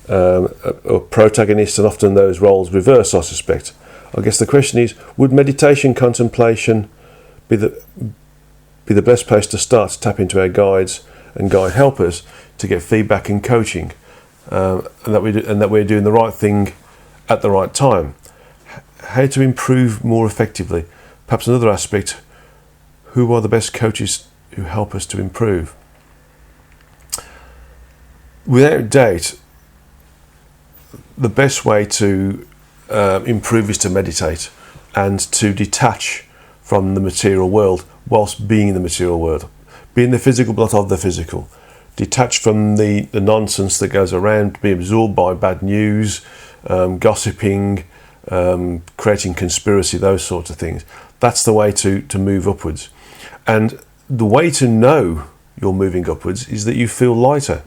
or protagonist, and often those roles reverse, I suspect. I guess the question is, would meditation contemplation be the best place to start to tap into our guides and guide helpers to get feedback and coaching, and that we're doing the right thing at the right time? How to improve more effectively? Perhaps another aspect who are the best coaches who help us to improve? Without doubt, the best way to improve is to meditate and to detach from the material world whilst being in the material world. Be in the physical but not of the physical. Detach from the nonsense that goes around, be absorbed by bad news, gossiping, creating conspiracy, those sorts of things. That's the way to move upwards. And the way to know you're moving upwards is that you feel lighter.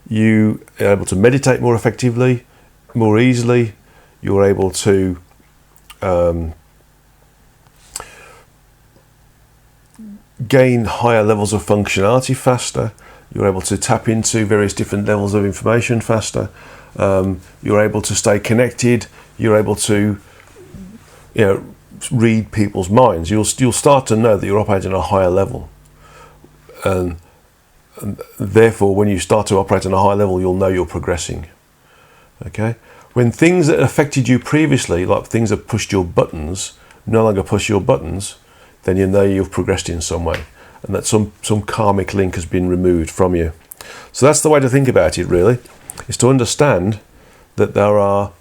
You are able to meditate more effectively, more easily. You're able to gain higher levels of functionality faster. You're able to tap into various different levels of information faster. You're able to stay connected. You're able to, read people's minds. You'll start to know that you're operating at a higher level, and therefore, when you start to operate at a high level, you'll know you're progressing. Okay. When things that affected you previously, like things that pushed your buttons, no longer push your buttons, then you know you've progressed in some way, and that some karmic link has been removed from you. So that's the way to think about it, really, is to understand that there are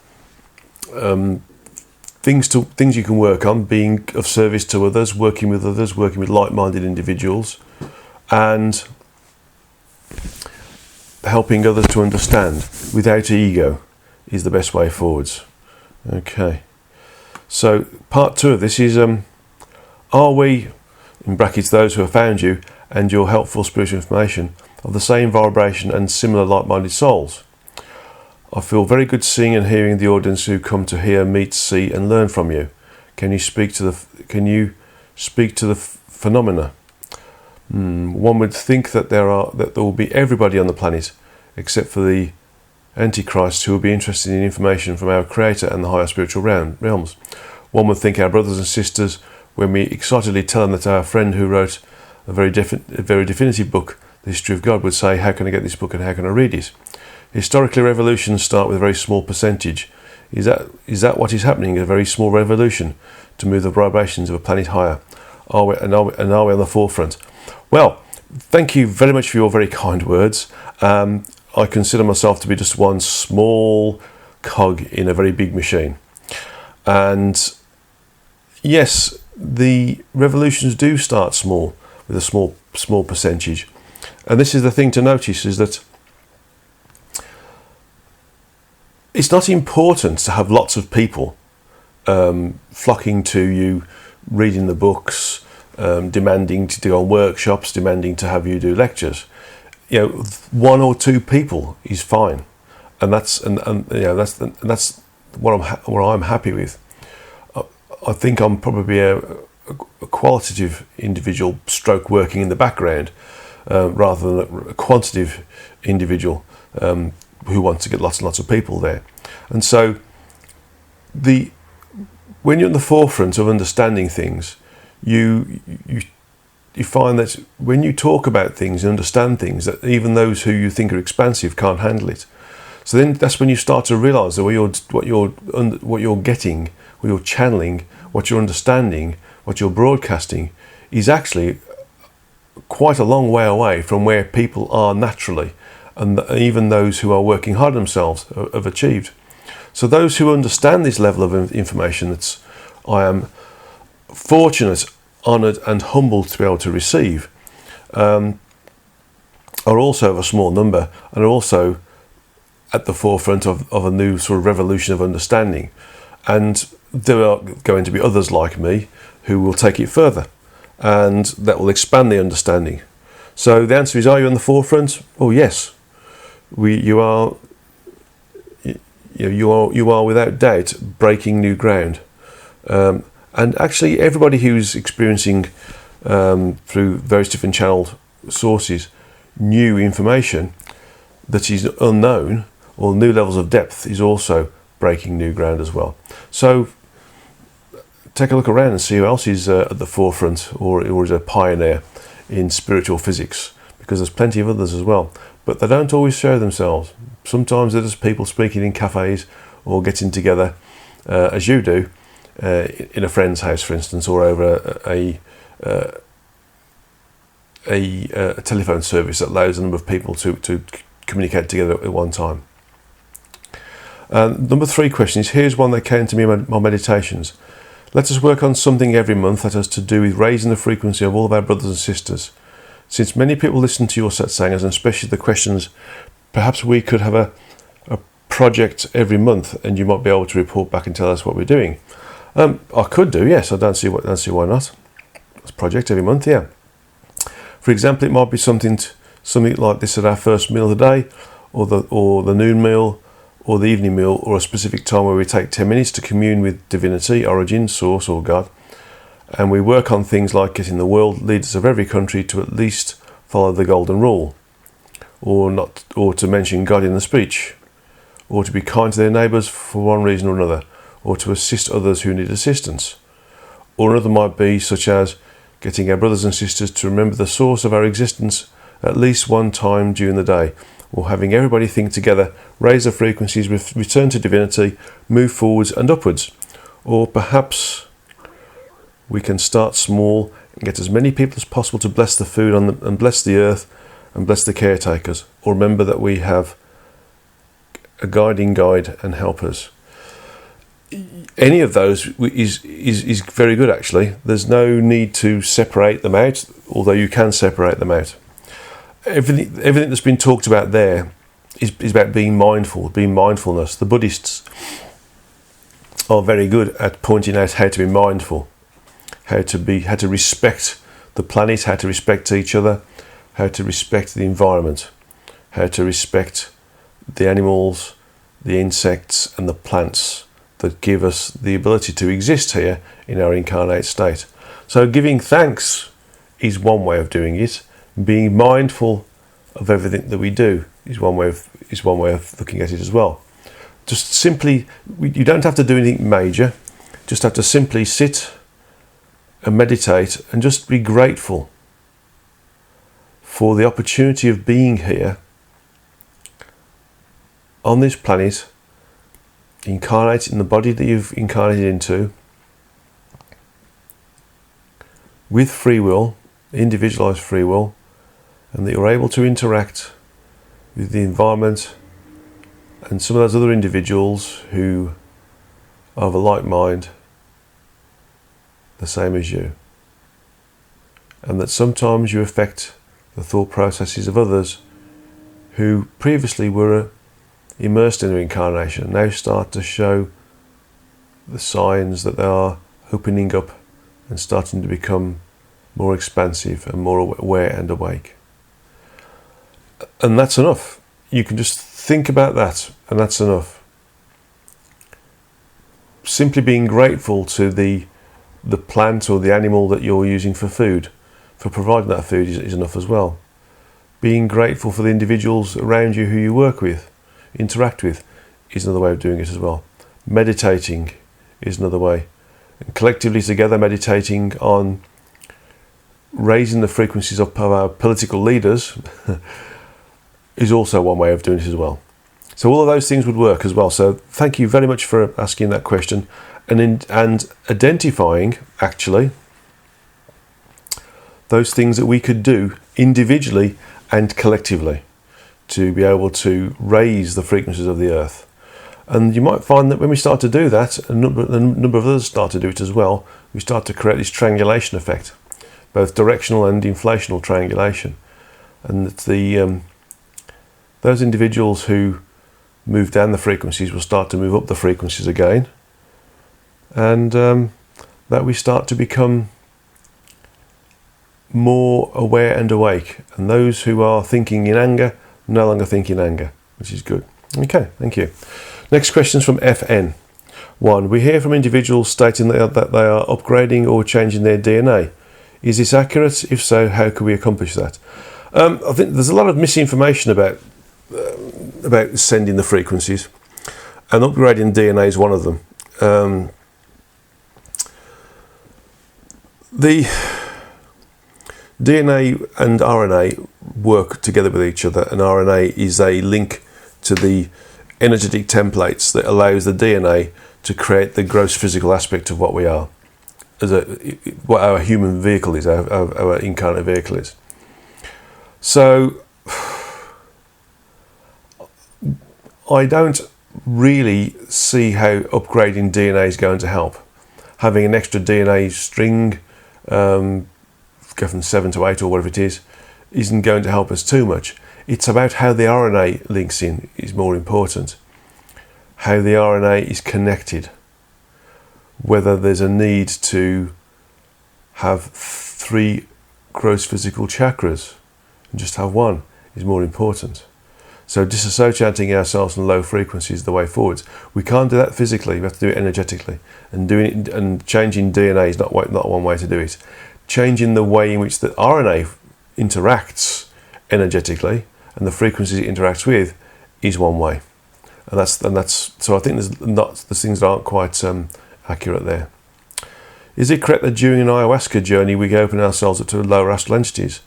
things you can work on, being of service to others, working with like-minded individuals, and helping others to understand without ego is the best way forwards. Okay. So part 2 of this is, are we, in brackets, those who have found you and your helpful spiritual information, of the same vibration and similar like-minded souls? I feel very good seeing and hearing the audience who come to hear, meet, see and learn from you. Can you speak to the phenomena? One would think that there will be everybody on the planet except for the Antichrist who will be interested in information from our Creator and the higher spiritual realms. One would think our brothers and sisters, when we excitedly tell them that our friend who wrote a very definitive book, The History of God, would say, how can I get this book and how can I read it? Historically, revolutions start with a very small percentage. Is that what is happening? A very small revolution to move the vibrations of a planet higher? Are we on the forefront? Well, thank you very much for your very kind words. I consider myself to be just one small cog in a very big machine. And yes, the revolutions do start small, with a small percentage. And this is the thing to notice, is that it's not important to have lots of people flocking to you, reading the books, demanding to go on workshops, demanding to have you do lectures. 1 or 2 people is fine, and that's what I'm happy with. I think I'm probably a qualitative individual, stroke working in the background, rather than a quantitative individual who wants to get lots and lots of people there. And so, when you're in the forefront of understanding things, you find that when you talk about things and understand things, that even those who you think are expansive can't handle it. So then that's when you start to realise that what you're getting, what you're channeling, what you're understanding, what you're broadcasting, is actually quite a long way away from where people are naturally, and even those who are working hard themselves have achieved. So those who understand this level of information, I am fortunate, honoured and humbled to be able to receive, are also of a small number, and are also at the forefront of a new sort of revolution of understanding. And there are going to be others like me who will take it further, and that will expand the understanding. So the answer is, are you on the forefront? Oh yes, you are. You are without doubt breaking new ground. And actually, everybody who's experiencing through various different channeled sources new information that is unknown, or new levels of depth, is also breaking new ground as well. So take a look around and see who else is at the forefront, or is a pioneer in spiritual physics, because there's plenty of others as well. But they don't always show themselves. Sometimes they're just people speaking in cafes or getting together, as you do, in a friend's house, for instance, or over a telephone service that allows a number of people to communicate together at one time. Number 3 question is, here's one that came to me in my meditations. Let us work on something every month that has to do with raising the frequency of all of our brothers and sisters. Since many people listen to your satsangas, and especially the questions, perhaps we could have a project every month, and you might be able to report back and tell us what we're doing. I could do, yes. I don't see why not. It's a project every month, yeah. For example, it might be something like this at our first meal of the day, or the noon meal, or the evening meal, or a specific time where we take 10 minutes to commune with divinity, origin, source, or God. And we work on things like getting the world leaders of every country to at least follow the golden rule, or to mention God in the speech, or to be kind to their neighbours for one reason or another, or to assist others who need assistance. Or another might be such as getting our brothers and sisters to remember the source of our existence at least one time during the day, or having everybody think together, raise the frequencies, return to divinity, move forwards and upwards. Or perhaps we can start small and get as many people as possible to bless the food and bless the earth and bless the caretakers. Or remember that we have a guiding guide and helpers. Any of those is very good, actually. There's no need to separate them out, although you can separate them out. Everything that's been talked about there is about being mindful, being mindfulness. The Buddhists are very good at pointing out how to be mindful, how to respect the planet, how to respect each other, how to respect the environment, how to respect the animals, the insects and the plants that give us the ability to exist here in our incarnate state. So giving thanks is one way of doing it. Being mindful of everything that we do is one way of looking at it as well. Just simply, you don't have to do anything major. Just have to simply sit and meditate and just be grateful for the opportunity of being here on this planet, incarnate in the body that you've incarnated into, with free will, individualized free will, and that you're able to interact with the environment and some of those other individuals who are of a like mind, the same as you. And that sometimes you affect the thought processes of others who previously were immersed in their incarnation, now start to show the signs that they are opening up and starting to become more expansive and more aware and awake. And that's enough. You can just think about that, and that's enough. Simply being grateful to the plant or the animal that you're using for food, for providing that food is enough as well. Being grateful for the individuals around you who you work with, interact with, is another way of doing it as well. Meditating is another way. And collectively together meditating on raising the frequencies up of our political leaders is also one way of doing it as well. So all of those things would work as well. So thank you very much for asking that question and identifying actually those things that we could do individually and collectively to be able to raise the frequencies of the earth. And you might find that when we start to do that, a number of others start to do it as well, we start to create this triangulation effect, both directional and inflational triangulation. And that those individuals who move down the frequencies will start to move up the frequencies again, and that we start to become more aware and awake. And those who are thinking in anger no longer think in anger, which is good. Okay, thank you. Next question is from FN. 1. We hear from individuals stating that they are upgrading or changing their DNA. Is this accurate? If so, how can we accomplish that? I think there's a lot of misinformation about sending the frequencies, and upgrading DNA is one of them. The DNA and RNA work together with each other, and RNA is a link to the energetic templates that allows the DNA to create the gross physical aspect of what we are, what our human vehicle is, our incarnate vehicle is. So I don't really see how upgrading DNA is going to help. Having an extra DNA string, go from 7 to 8 or whatever it is, isn't going to help us too much. It's about how the RNA links in is more important. How the RNA is connected. Whether there's a need to have 3 gross physical chakras and just have one is more important. So disassociating ourselves from low frequencies is the way forwards. We can't do that physically, we have to do it energetically. And doing it and changing DNA is not one way to do it. Changing the way in which the RNA interacts energetically and the frequencies it interacts with is one way. And that's so I think there's things that aren't quite accurate there. Is it correct that during an ayahuasca journey we open ourselves up to lower astral entities?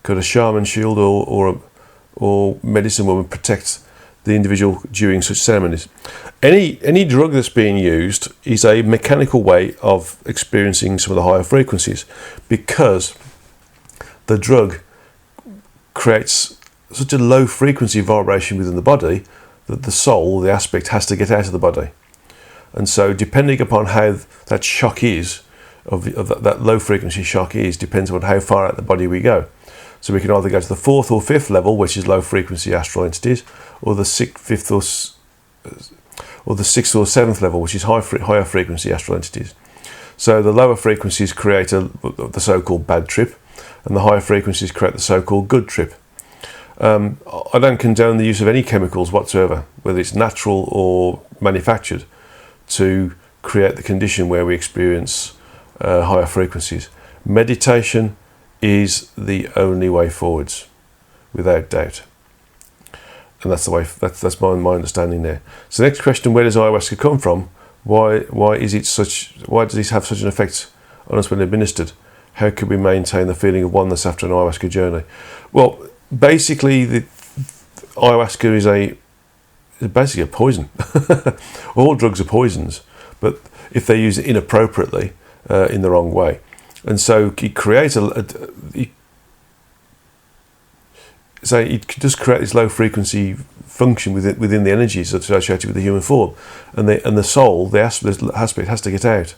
Could a shaman shield or medicine woman protect the individual during such ceremonies? Any drug that's being used is a mechanical way of experiencing some of the higher frequencies, because the drug creates such a low frequency vibration within the body that the soul, the aspect, has to get out of the body. And so depending upon how that shock is, that low frequency shock is, depends on how far out the body we go. So we can either go to the 4th or 5th level, which is low frequency astral entities, or the 6th or 7th level, which is higher frequency astral entities. So the lower frequencies create the so-called bad trip, and the higher frequencies create the so-called good trip. I don't condone the use of any chemicals whatsoever, whether it's natural or manufactured, to create the condition where we experience higher frequencies. Meditation is the only way forwards, without doubt. And that's the way. That's my understanding there. So, next question: where does ayahuasca come from? Why is it such? Why does this have such an effect on us when administered? How could we maintain the feeling of oneness after an ayahuasca journey? Well, basically, the ayahuasca is basically a poison. All drugs are poisons, but if they use it inappropriately, in the wrong way, and so it creates it does create this low frequency function within the energies associated with the human form, and the soul, the aspect, has to get out.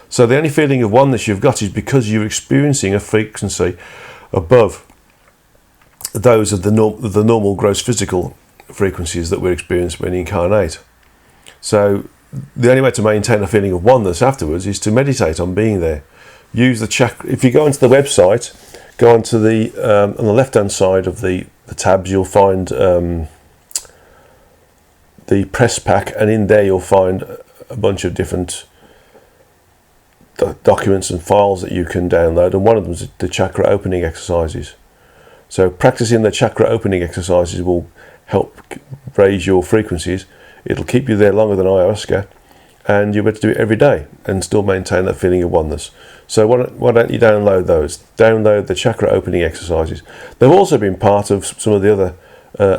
So the only feeling of oneness you've got is because you're experiencing a frequency above those of the normal gross physical frequencies that we experience when we incarnate. So the only way to maintain a feeling of oneness afterwards is to meditate on being there. Use the chakra. If you go onto the website, go onto the on the left-hand side of the tabs, you'll find the press pack, and in there you'll find a bunch of different documents and files that you can download, and one of them is the chakra opening exercises. So practicing the chakra opening exercises will help raise your frequencies. It'll keep you there longer than ayahuasca, and you'll be able to do it every day and still maintain that feeling of oneness. So why don't you download those? Download the chakra opening exercises. They've also been part of some of the other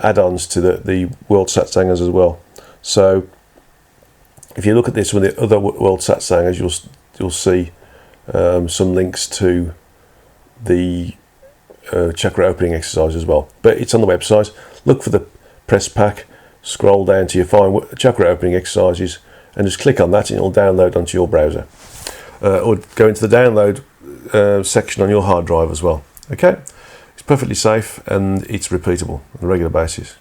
add-ons to the World Satsangas as well. So if you look at this with the other World Satsangas, you'll see some links to the chakra opening exercise as well. But it's on the website. Look for the press pack, scroll down till you find chakra opening exercises, and just click on that and it'll download onto your browser. Or go into the download section on your hard drive as well. Okay? It's perfectly safe and it's repeatable on a regular basis.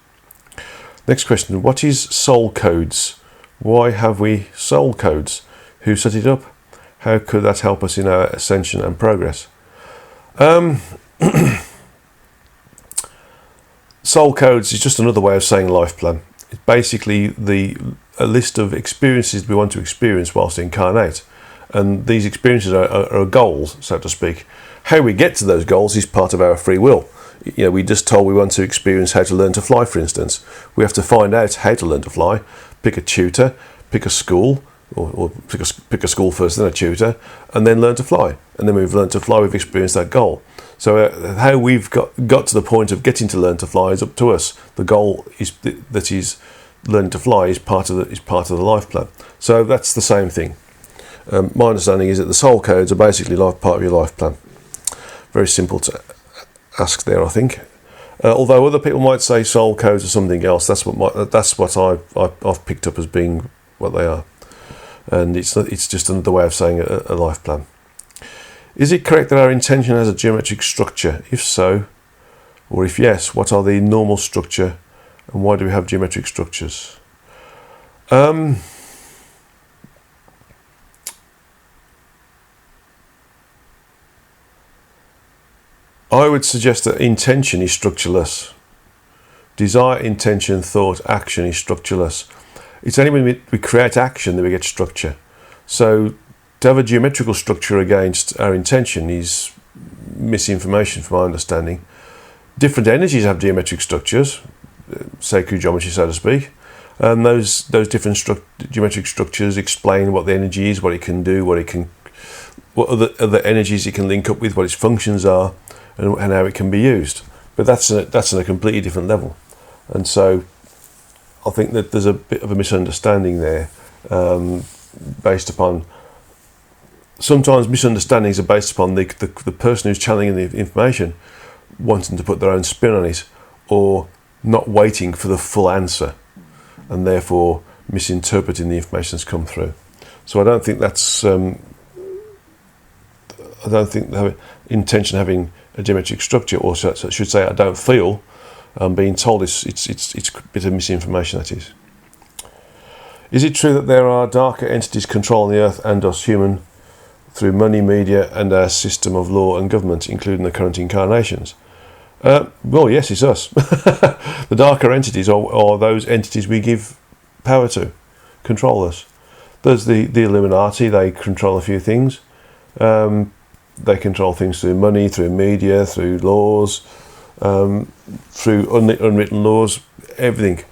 Next question: what is soul codes? Why have we soul codes? Who set it up? How could that help us in our ascension and progress? Soul codes is just another way of saying life plan. It's basically a list of experiences we want to experience whilst incarnate. And these experiences are goals, so to speak. How we get to those goals is part of our free will. You know, we just told we want to experience how to learn to fly, for instance. We have to find out how to learn to fly, pick a tutor, pick a school, or pick a school first, then a tutor, and then learn to fly. And then we've learned to fly, we've experienced that goal. So how we've got to the point of getting to learn to fly is up to us. The goal is that is learning to fly is part of the life plan. So that's the same thing. My understanding is that the soul codes are basically part of your life plan. Very simple to asked there, I think. Although other people might say soul codes or something else, that's what I've picked up as being what they are, and it's just another way of saying a life plan. Is it correct that our intention has a geometric structure? If so, or if yes, what are the normal structure, and why do we have geometric structures? I would suggest that intention is structureless. Desire, intention, thought, action is structureless. It's only when we create action that we get structure. So to have a geometrical structure against our intention is misinformation from my understanding. Different energies have geometric structures, sacred geometry, so to speak, and those different geometric structures explain what the energy is, what it can do, what other energies it can link up with, what its functions are, and how it can be used. But that's on a completely different level, and so I think that there's a bit of a misunderstanding there, based upon. Sometimes misunderstandings are based upon the person who's channeling the information wanting to put their own spin on it, or not waiting for the full answer, and therefore misinterpreting the information that's come through. So I don't think that's. I don't think the intention of having a geometric structure, or so I should say, I don't feel. I'm being told it's a bit of misinformation. That is. Is it true that there are darker entities controlling the earth and us human through money, media, and our system of law and government, including the current incarnations? Well, yes, it's us. The darker entities are those entities we give power to, control us. There's the Illuminati. They control a few things. They control things through money, through media, through laws, through unwritten laws, everything.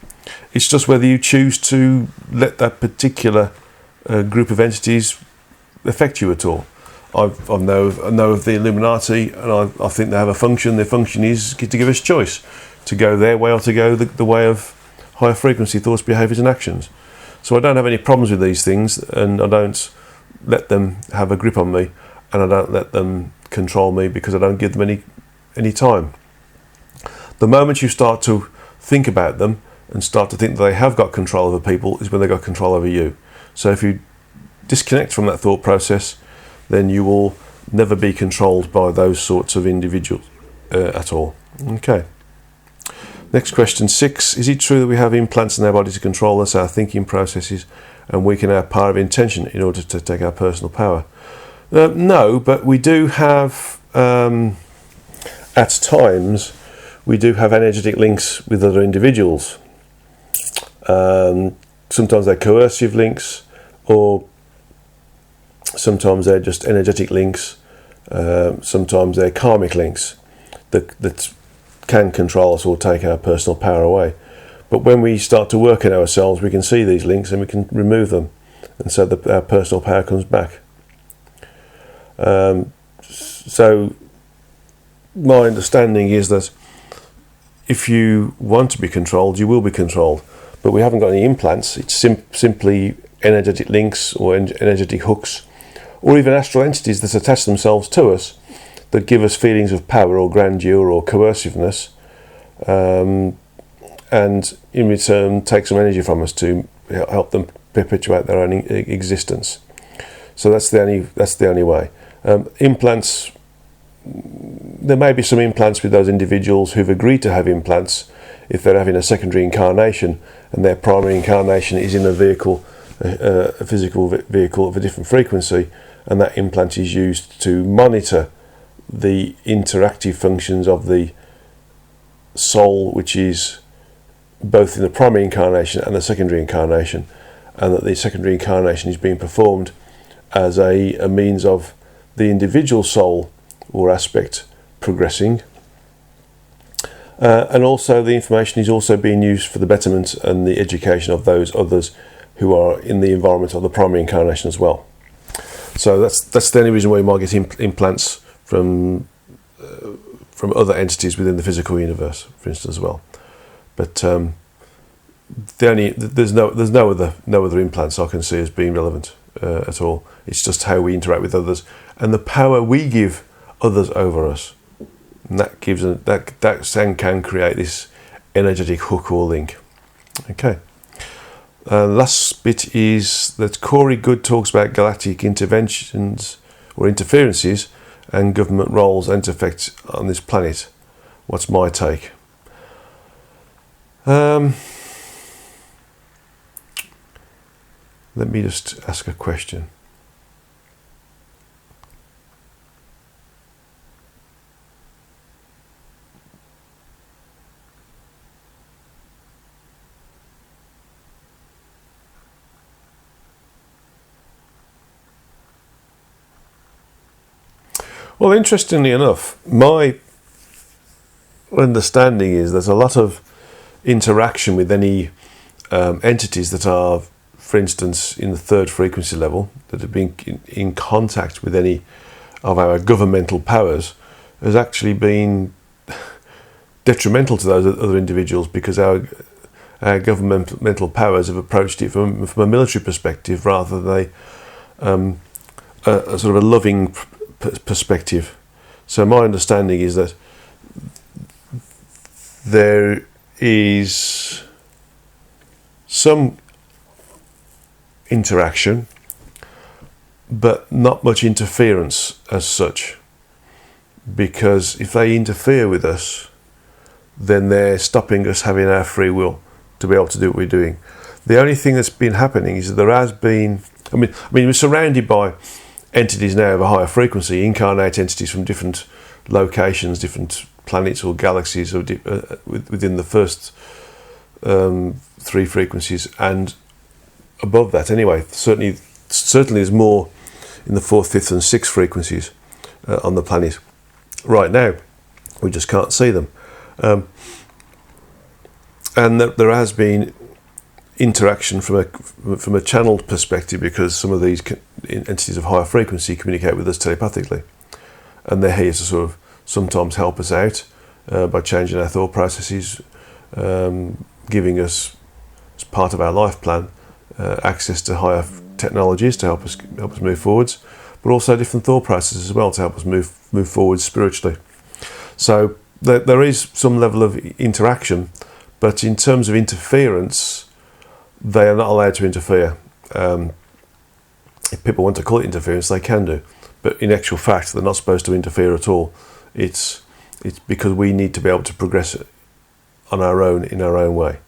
It's just whether you choose to let that particular group of entities affect you at all. I know of the Illuminati, and I think they have a function. Their function is to give us choice, to go their way or to go the way of higher frequency thoughts, behaviours and actions. So I don't have any problems with these things, and I don't let them have a grip on me, and I don't let them control me because I don't give them any time. The moment you start to think about them and start to think that they have got control over people is when they got control over you. So if you disconnect from that thought process, then you will never be controlled by those sorts of individuals at all. Okay. Next question 6. Is it true that we have implants in our body to control us, our thinking processes, and weaken our power of intention in order to take our personal power? No, but we do have, at times, we do have energetic links with other individuals. Sometimes they're coercive links, or sometimes they're just energetic links. Sometimes they're karmic links that can control us or take our personal power away. But when we start to work in ourselves, we can see these links and we can remove them, and so our personal power comes back. So my understanding is that if you want to be controlled, you will be controlled. But we haven't got any implants. It's simply energetic links or energetic hooks, or even astral entities that attach themselves to us that give us feelings of power or grandeur or coerciveness, and in return take some energy from us to help them perpetuate their own existence. So that's the only way. Implants, there may be some implants with those individuals who've agreed to have implants if they're having a secondary incarnation and their primary incarnation is in a vehicle, a physical vehicle of a different frequency, and that implant is used to monitor the interactive functions of the soul, which is both in the primary incarnation and the secondary incarnation, and that the secondary incarnation is being performed as a means of the individual soul or aspect progressing, and also the information is also being used for the betterment and the education of those others who are in the environment of the primary incarnation as well. So that's the only reason why you might get implants from other entities within the physical universe, for instance, as well. But there's no other implants I can see as being relevant at all. It's just how we interact with others and the power we give others over us. and that gives that then can create this energetic hook or link. Okay. Last bit is that Corey Good talks about galactic interventions or interferences and government roles and effects on this planet. What's my take? Let me just ask a question. Well, interestingly enough, my understanding is there's a lot of interaction with any entities that are, for instance, in the third frequency level, that have been in contact with any of our governmental powers, has actually been detrimental to those other individuals, because our governmental powers have approached it from a military perspective rather than a sort of a loving perspective. So my understanding is that there is some interaction, but not much interference as such, because if they interfere with us, then they're stopping us having our free will to be able to do what we're doing. The only thing that's been happening is that there has been, I mean we're surrounded by entities now of a higher frequency, incarnate entities from different locations, different planets or galaxies, or within the first three frequencies, and above that anyway. Certainly there's more in the fourth, fifth and sixth frequencies on the planet. Right now we just can't see them, and there has been interaction from a channeled perspective, because some of these entities of higher frequency communicate with us telepathically, and they're here to sort of sometimes help us out by changing our thought processes, giving us, as part of our life plan, access to higher technologies to help us move forwards, but also different thought processes as well to help us move forward spiritually. So there is some level of interaction, but in terms of interference, they are not allowed to interfere. If people want to call it interference, they can do, but in actual fact, they're not supposed to interfere at all. It's because we need to be able to progress on our own, in our own way.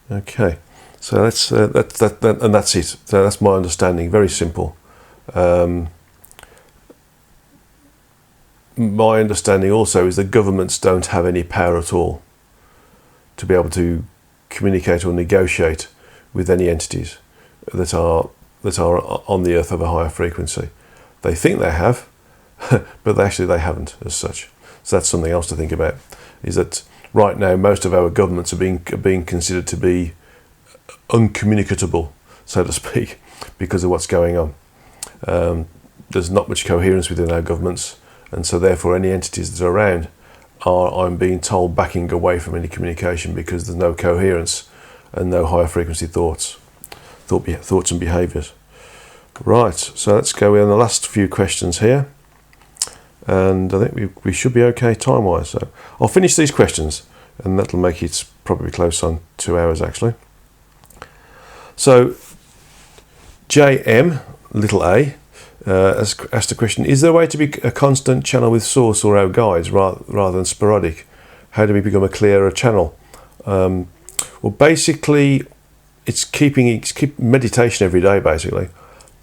Okay, so that's and that's it. So that's my understanding. Very simple. My understanding also is that governments don't have any power at all to be able to communicate or negotiate with any entities that are on the earth of a higher frequency. They think they have, but actually they haven't as such. So that's something else to think about, is that right now most of our governments are being considered to be uncommunicatable, so to speak, because of what's going on. There's not much coherence within our governments, and so therefore any entities that are around are, I'm being told, backing away from any communication, because there's no coherence and no higher frequency thoughts and behaviours. Right, so let's go in the last few questions here, and I think we should be okay time wise. So I'll finish these questions, and that'll make it probably close on 2 hours actually. So JM little a asked a question: is there a way to be a constant channel with source or our guides rather than sporadic? How do we become a clearer channel? Well, basically it's keep meditation every day, basically.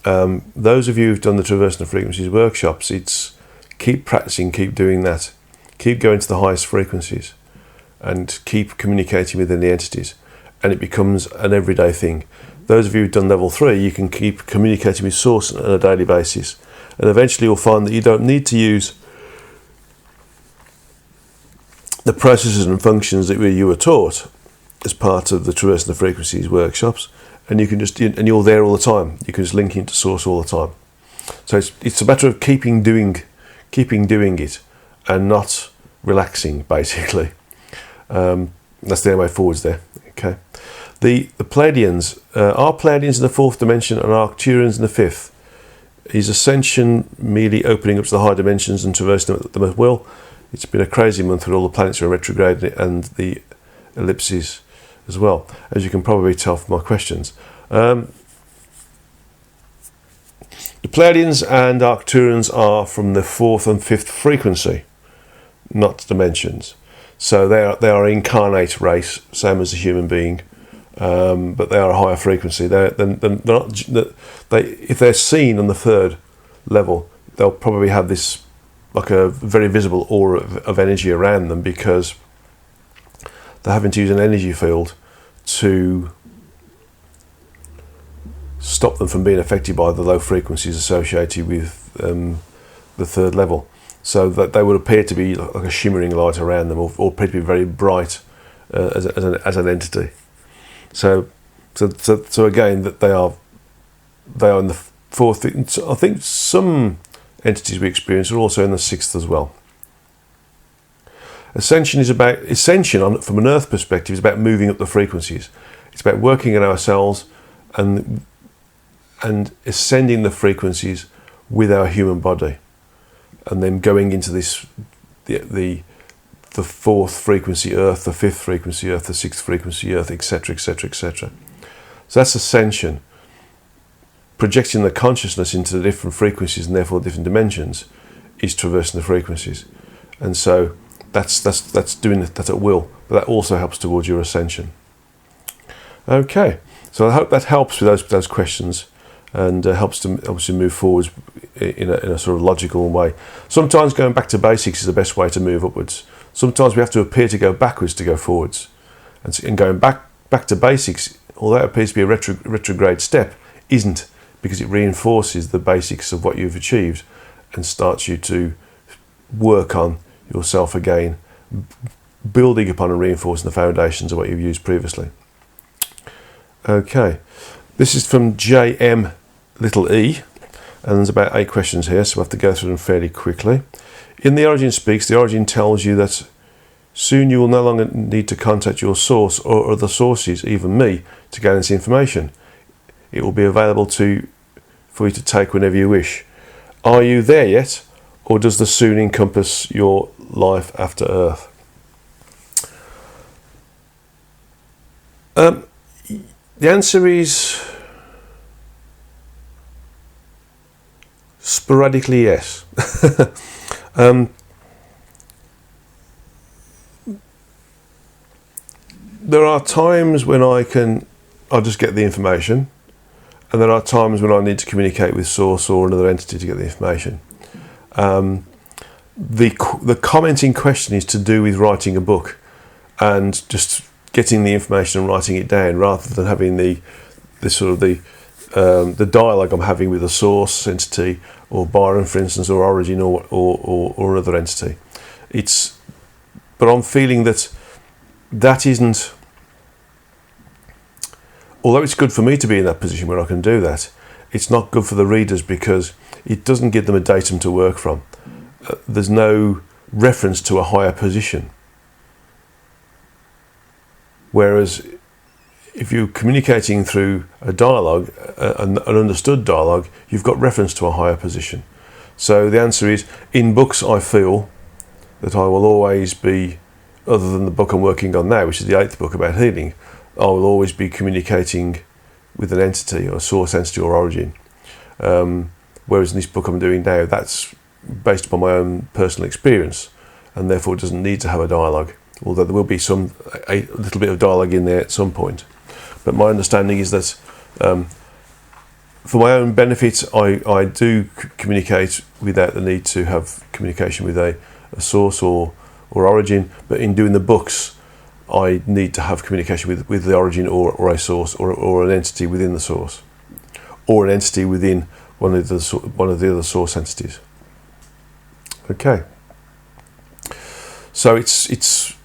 Those of you who've done the Traversing the Frequencies workshops, it's keep practicing, keep doing that, keep going to the highest frequencies and keep communicating with the entities, and it becomes an everyday thing. Those of you who've done level 3, you can keep communicating with source on a daily basis, and eventually you'll find that you don't need to use the processes and functions that you were taught as part of the Traversing the Frequencies workshops, and you can just, and you're there all the time. You can just link into source all the time. So it's a matter of keeping doing it and not relaxing, basically. That's the only way forwards there. Okay. The Pleiadians, are Pleiadians in the fourth dimension and Arcturians in the fifth? Is Ascension merely opening up to the higher dimensions and traversing them at will? It's been a crazy month with all the planets are retrograde and the ellipses as well, as you can probably tell from my questions. The Pleiadians and Arcturians are from the 4th and 5th frequency, not dimensions. So they are incarnate race, same as a human being, but they are a higher frequency. If they're seen on the 3rd level, they'll probably have this like a very visible aura of energy around them, because they're having to use an energy field to stop them from being affected by the low frequencies associated with the 3rd level. So that they would appear to be like a shimmering light around them, or appear to be very bright as an entity. So again, that they are in the 4th. I think some entities we experience are also in the 6th as well. Ascension from an Earth perspective is about moving up the frequencies. It's about working on ourselves and ascending the frequencies with our human body, and then going into this the 4th frequency Earth, the 5th frequency Earth, the 6th frequency Earth, etc., etc., etc. So that's ascension. Projecting the consciousness into the different frequencies and therefore different dimensions is traversing the frequencies, and so that's doing that at will. But that also helps towards your ascension. Okay, so I hope that helps with those questions, and helps to obviously move forwards in a sort of logical way. Sometimes going back to basics is the best way to move upwards. Sometimes we have to appear to go backwards to go forwards, and going back to basics, although it appears to be a retrograde step, isn't, because it reinforces the basics of what you've achieved and starts you to work on yourself again, building upon and reinforcing the foundations of what you've used previously. Okay, this is from JM little e, and there's about 8 questions here, so we'll have to go through them fairly quickly. In The Origin Speaks, The Origin tells you that soon you will no longer need to contact your source or other sources, even me, to gain this information. It will be available for you to take whenever you wish. Are you there yet, or does the soon encompass your life after Earth? The answer is sporadically yes. There are times when I'll just get the information, and there are times when I need to communicate with source or another entity to get the information. The comment in question is to do with writing a book and just getting the information and writing it down, rather than having the dialogue I'm having with a source entity, or Byron, for instance, or Origin, or another entity. But I'm feeling that isn't. Although it's good for me to be in that position where I can do that, it's not good for the readers, because it doesn't give them a datum to work from. There's no reference to a higher position. Whereas if you're communicating through a dialogue, an understood dialogue, you've got reference to a higher position. So the answer is, in books I feel that I will always be, other than the book I'm working on now, which is the 8th book about healing, I will always be communicating with an entity, or a source entity, or origin. Whereas in this book I'm doing now, that's based upon my own personal experience, and therefore it doesn't need to have a dialogue, although there will be a little bit of dialogue in there at some point. But my understanding is that for my own benefit, I do communicate without the need to have communication with a source or origin, but in doing the books I need to have communication with the origin or a source or an entity within the source, or an entity within one of the other source entities. Okay. So it's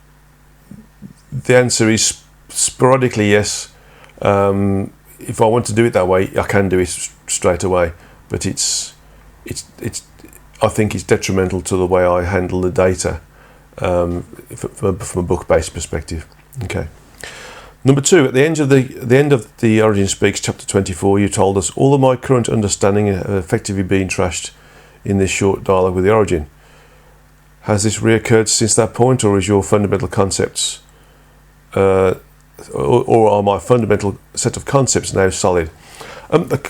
the answer is sporadically yes. If I want to do it that way, I can do it straight away, but it's I think it's detrimental to the way I handle the data from a book-based perspective. Okay. Number 2, at the end of the Origin Speaks, chapter 24, you told us all of my current understanding have effectively been trashed in this short dialogue with the Origin. Has this reoccurred since that point, or is your fundamental concepts, or are my fundamental set of concepts now solid?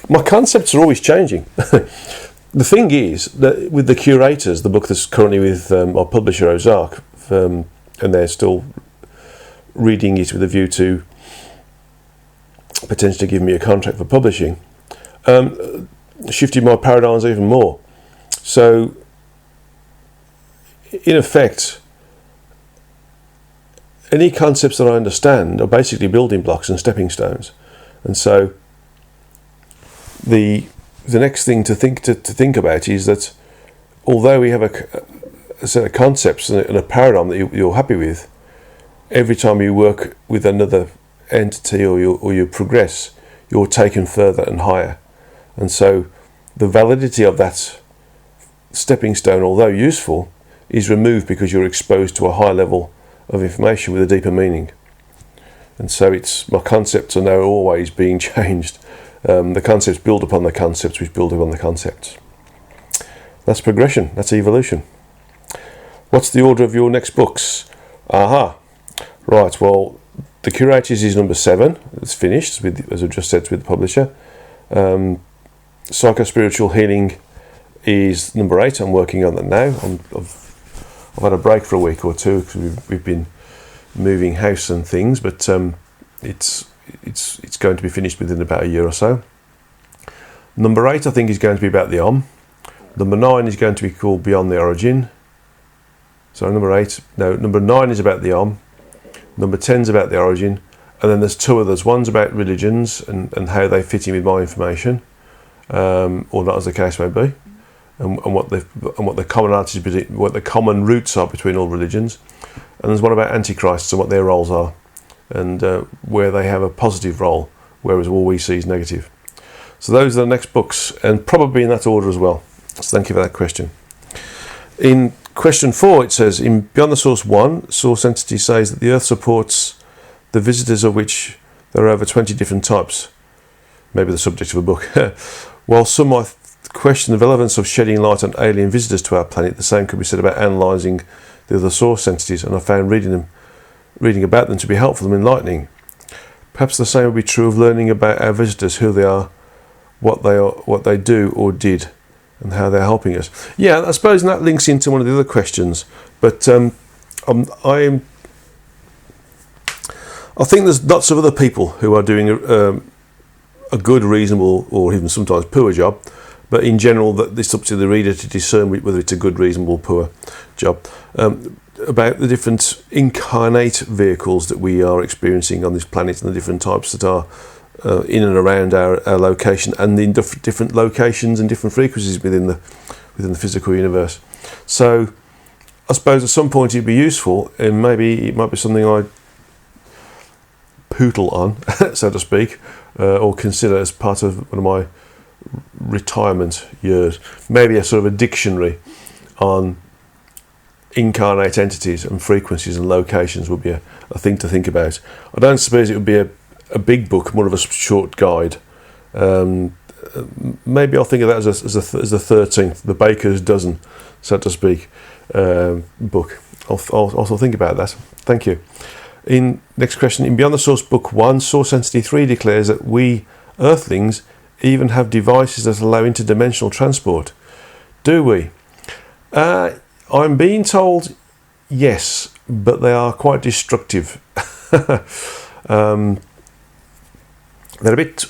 My concepts are always changing. The thing is that with the curators, the book that's currently with our publisher Ozark, and they're still reading it with a view to potentially giving me a contract for publishing, shifted my paradigms even more. So, in effect, any concepts that I understand are basically building blocks and stepping stones, and so the next thing to think about is that although we have a set of concepts and a paradigm that you're happy with, every time you work with another entity or you progress, you're taken further and higher, and so the validity of that stepping stone, although useful, is removed because you're exposed to a high level of information with a deeper meaning. And so my concepts are now always being changed. The concepts build upon the concepts, which build upon the concepts. That's progression. That's evolution. What's the order of your next books? Aha. Right. Well, The Curators is number 7. It's finished, as I've just said, with the publisher. Psycho-spiritual healing is number 8. I'm working on that now. I've had a break for a week or two because we've been moving house and things, but it's going to be finished within about a year or so. Number 8, I think, is going to be about the Om. Number 9 is going to be called Beyond the Origin. So number 9 is about the Om. Number 10 is about the Origin, and then there's 2 others. One's about religions and how they fit in with my information, or not, as the case may be. And what the commonalities, what the common roots are between all religions, and there's one about antichrists and what their roles are, and where they have a positive role, whereas all we see is negative. So those are the next books, and probably in that order as well. So thank you for that question. In question 4, it says, in Beyond the Source 1, Source Entity says that the Earth supports the visitors, of which there are over 20 different types. Maybe the subject of a book. While some might question the relevance of shedding light on alien visitors to our planet, the same could be said about analysing the other source entities, and I found reading about them to be helpful and enlightening. Perhaps the same would be true of learning about our visitors, who they are, what they do or did, and how they're helping us. Yeah, I suppose that links into one of the other questions, but I think there's lots of other people who are doing a good, reasonable, or even sometimes poor job. But in general, it's up to the reader to discern whether it's a good, reasonable, poor job. About the different incarnate vehicles that we are experiencing on this planet, and the different types that are in and around our location, and in different locations and different frequencies within the physical universe. So I suppose at some point it'd be useful, and maybe it might be something I pootle on, so to speak, or consider as part of one of my retirement years. Maybe a sort of a dictionary on incarnate entities and frequencies and locations would be a thing to think about. I don't suppose it would be a big book, more of a short guide. Maybe I'll think of that as the 13th, the baker's dozen, so to speak, book. I'll think about that. Thank you. Next question. In Beyond the Source Book 1, Source Entity 3 declares that we Earthlings even have devices that allow interdimensional transport. Do we? I'm being told yes, but they are quite destructive. They're a bit,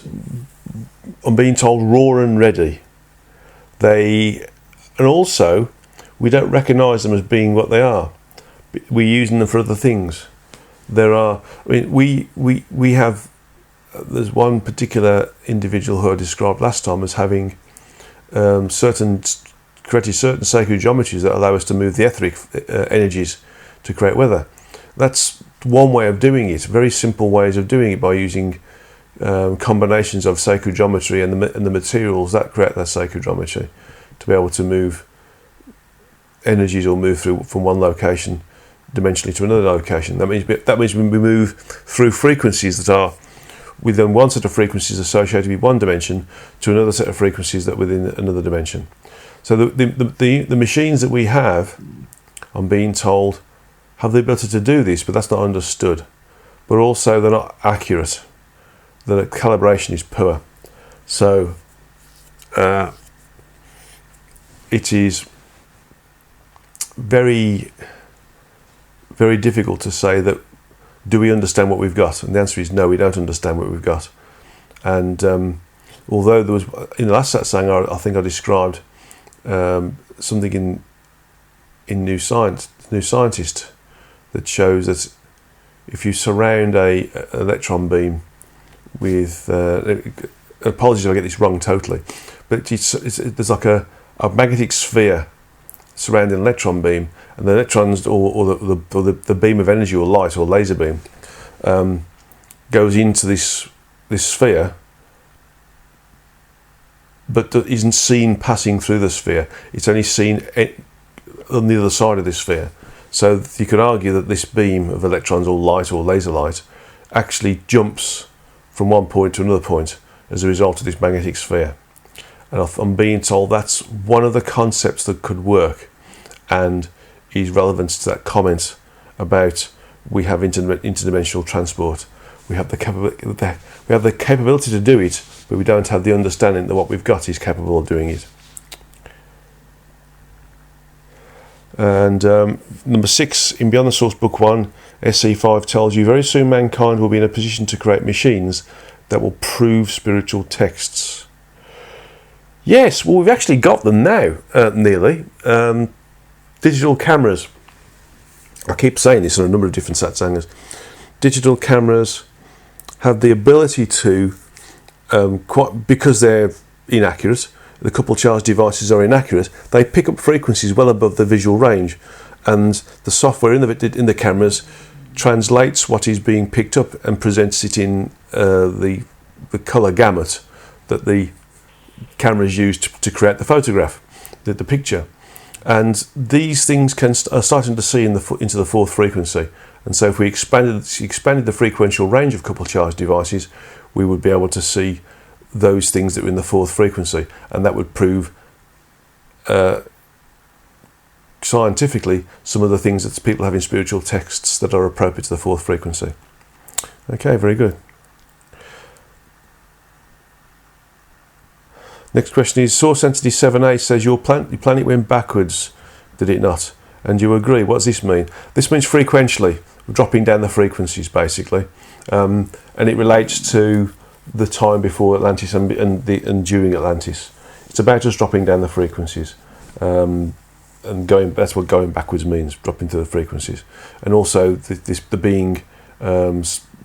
I'm being told, raw and ready. And also, we don't recognise them as being what they are. We're using them for other things. We have. There's one particular individual who I described last time as having created certain sacred geometries that allow us to move the etheric energies to create weather. That's one way of doing it. Very simple ways of doing it, by using combinations of sacred geometry and the materials that create that sacred geometry to be able to move energies or move through from one location dimensionally to another location. That means we move through frequencies that are within one set of frequencies associated with one dimension to another set of frequencies that within another dimension. So the machines that we have I'm being told have the ability to do this, but that's not understood. But also they're not accurate. The calibration is poor. So it is very, very difficult to say that, do we understand what we've got? And the answer is no, we don't understand what we've got. And although there was, in the last satsang, I think I described something in New Scientist that shows that if you surround an electron beam with, apologies if I get this wrong totally, but there's like a magnetic sphere surrounding an electron beam, and the electrons or the beam of energy or light or laser beam goes into this sphere, but isn't seen passing through the sphere. It's only seen on the other side of the sphere. So you could argue that this beam of electrons or light or laser light actually jumps from one point to another point as a result of this magnetic sphere. And I'm being told that's one of the concepts that could work and is relevant to that comment about we have interdimensional transport. We have the capability to do it, but we don't have the understanding that what we've got is capable of doing it. And number 6, in Beyond the Source Book 1, SE5 tells you, very soon mankind will be in a position to create machines that will prove spiritual texts. Yes, well, we've actually got them now, nearly. Digital cameras. I keep saying this on a number of different satsangas. Digital cameras have the ability to, because they're inaccurate, the coupled charge devices are inaccurate, they pick up frequencies well above the visual range, and the software in the cameras translates what is being picked up and presents it in the colour gamut that the cameras use to create the photograph, the picture. And these things are starting to see into the fourth frequency. And so if we expanded the frequential range of coupled charge devices, we would be able to see those things that were in the fourth frequency, and that would prove scientifically some of the things that people have in spiritual texts that are appropriate to the fourth frequency. Okay, very good. Next question is, Source Entity 7A says your planet went backwards, did it not? And you agree. What does this mean? This means frequentially, dropping down the frequencies basically, and it relates to the time before Atlantis and during Atlantis. It's about us dropping down the frequencies, and that's what going backwards means, dropping to the frequencies. And also the being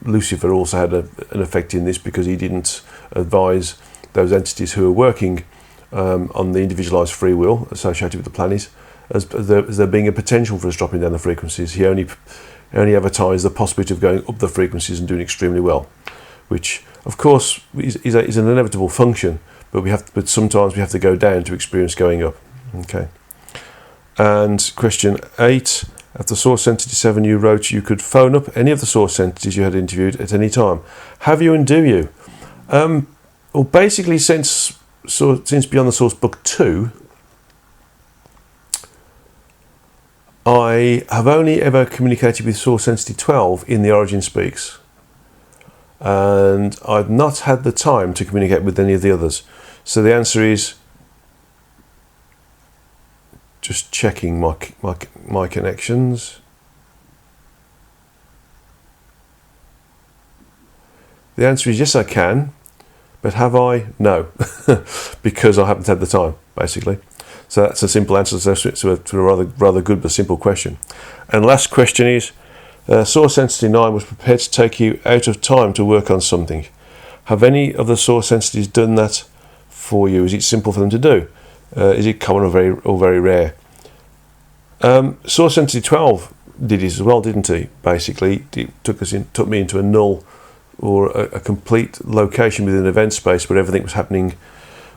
Lucifer also had an effect in this, because he didn't advise those entities who are working on the individualized free will associated with the planet as there being a potential for us dropping down the frequencies. He only advertised the possibility of going up the frequencies and doing extremely well, which of course is an inevitable function, but sometimes we have to go down to experience going up. Okay. And question 8, after Source Entity 7 you wrote you could phone up any of the Source Entities you had interviewed at any time. Have you and do you? Well, basically since Beyond the Source Book 2, I have only ever communicated with Source Entity 12 in the Origin Speaks, and I've not had the time to communicate with any of the others. So the answer is, just checking my connections. The answer is yes, I can, but have I? No, because I haven't had the time, basically. So that's a simple answer to a rather good but simple question. And last question is, Source Entity 9 was prepared to take you out of time to work on something. Have any of the Source Entities done that for you? Is it simple for them to do? Is it common or very rare? Source Entity 12 did it as well, didn't he? Basically, it took me into a null or a complete location within an event space where everything was happening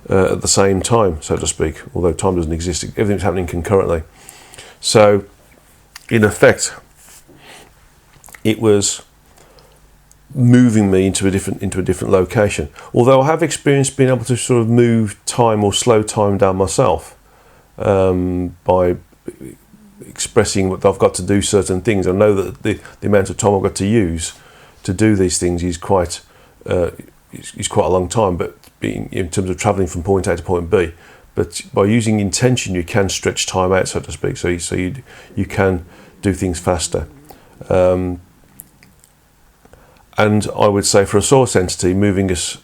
at the same time, so to speak, although time doesn't exist. Everything was happening concurrently. So, in effect, it was moving me into a different location. Although I have experienced being able to sort of move time or slow time down myself by expressing what I've got to do certain things. I know that the amount of time I've got to use to do these things is quite a long time, but in terms of travelling from point A to point B. But by using intention, you can stretch time out, so to speak. So you can do things faster. And I would say for a source entity, moving us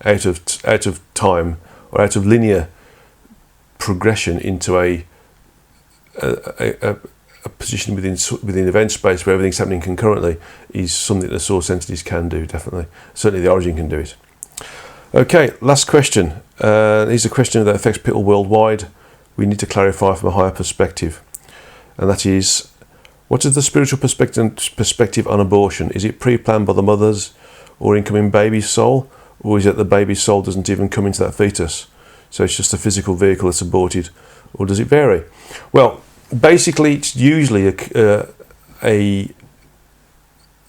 out of time or out of linear progression into a position within event space where everything's happening concurrently is something that source entities can do, definitely. Certainly the origin can do it. Okay, last question. Here's a question that affects people worldwide. We need to clarify from a higher perspective. And that is, what is the spiritual perspective on abortion? Is it pre-planned by the mother's or incoming baby's soul? Or is it the baby's soul doesn't even come into that fetus? So it's just a physical vehicle that's aborted? Or does it vary? Well, basically it's usually an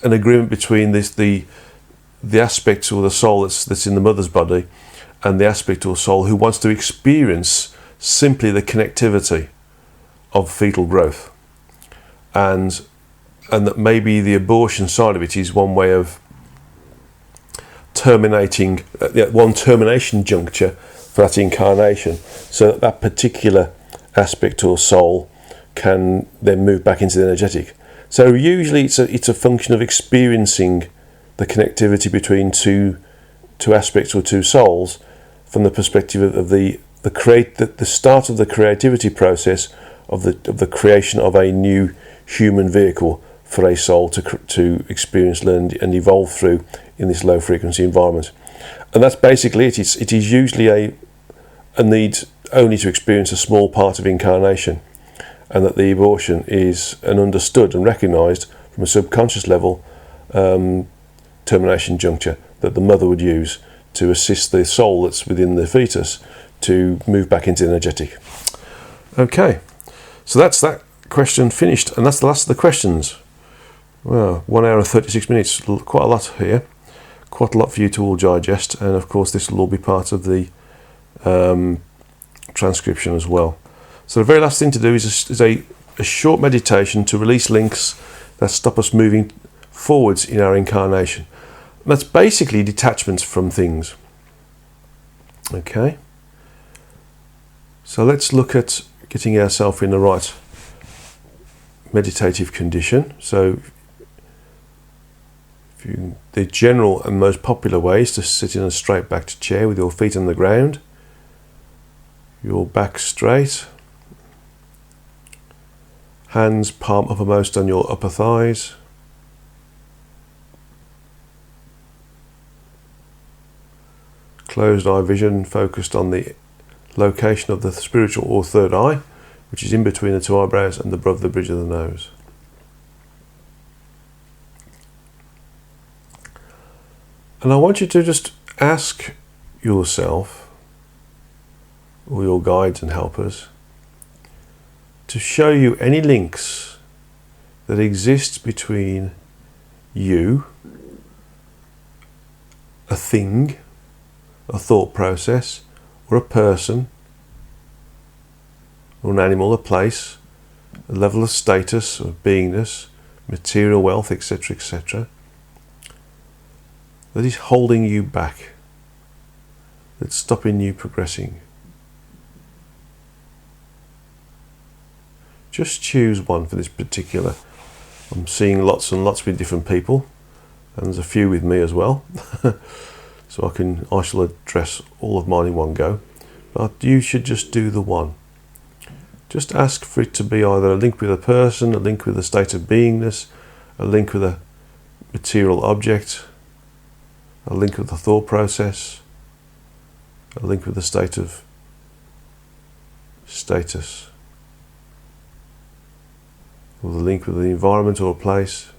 agreement between the aspect or the soul that's in the mother's body and the aspect or soul who wants to experience simply the connectivity of fetal growth. And that maybe the abortion side of it is one way of terminating, one termination juncture for that incarnation, so that particular aspect or soul can then move back into the energetic. So usually it's a function of experiencing the connectivity between two aspects or two souls from the perspective of the start of the creativity process of the creation of a new human vehicle for a soul to experience, learn and evolve through in this low frequency environment. And that's basically it. It is usually a need only to experience a small part of incarnation, and that the abortion is an understood and recognised from a subconscious level termination juncture that the mother would use to assist the soul that's within the fetus to move back into the energetic. Okay, so that's that question finished, and that's the last of the questions. Well, 1 hour and 36 minutes, quite a lot here, quite a lot for you to all digest, and of course this will all be part of the transcription as well. So the very last thing to do is a short meditation to release links that stop us moving forwards in our incarnation. And that's basically detachments from things. Okay, so let's look at getting ourselves in the right meditative condition. So the general and most popular way is to sit in a straight backed chair with your feet on the ground, your back straight, hands palm uppermost on your upper thighs, closed eye vision focused on the location of the spiritual or third eye, which is in between the two eyebrows and above the bridge of the nose. And I want you to just ask yourself, or your guides and helpers, to show you any links that exist between you, a thing, a thought process, or a person, or an animal, a place, a level of status or beingness, material wealth, etc., etc., that is holding you back, that's stopping you progressing. Just choose one for this particular. I'm seeing lots and lots with different people, and there's a few with me as well. So I shall address all of mine in one go. But you should just do the one. Just ask for it to be either a link with a person, a link with a state of beingness, a link with a material object, a link with the thought process, a link with a state of status, or the link with the environment or a place.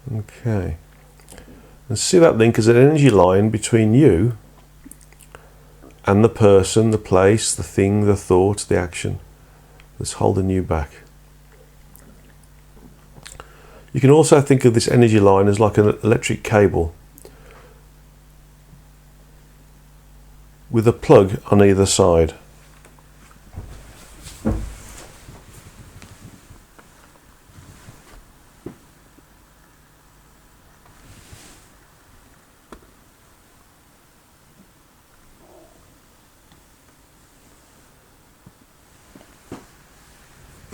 Okay, and see that link as an energy line between you and the person, the place, the thing, the thought, the action that's holding you back. You can also think of this energy line as like an electric cable with a plug on either side.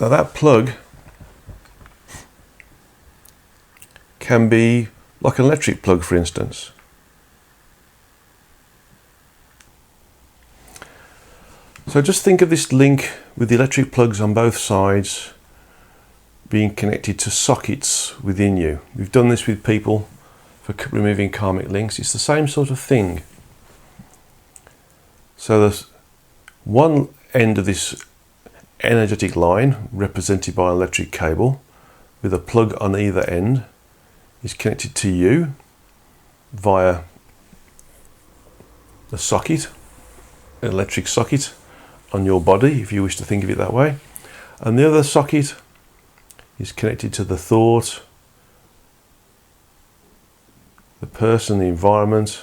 Now that plug can be like an electric plug, for instance. So just think of this link with the electric plugs on both sides being connected to sockets within you. We've done this with people for removing karmic links. It's the same sort of thing. So there's one end of this energetic line, represented by an electric cable with a plug on either end, is connected to you via the socket, an electric socket on your body, if you wish to think of it that way. And the other socket is connected to the thought, the person, the environment,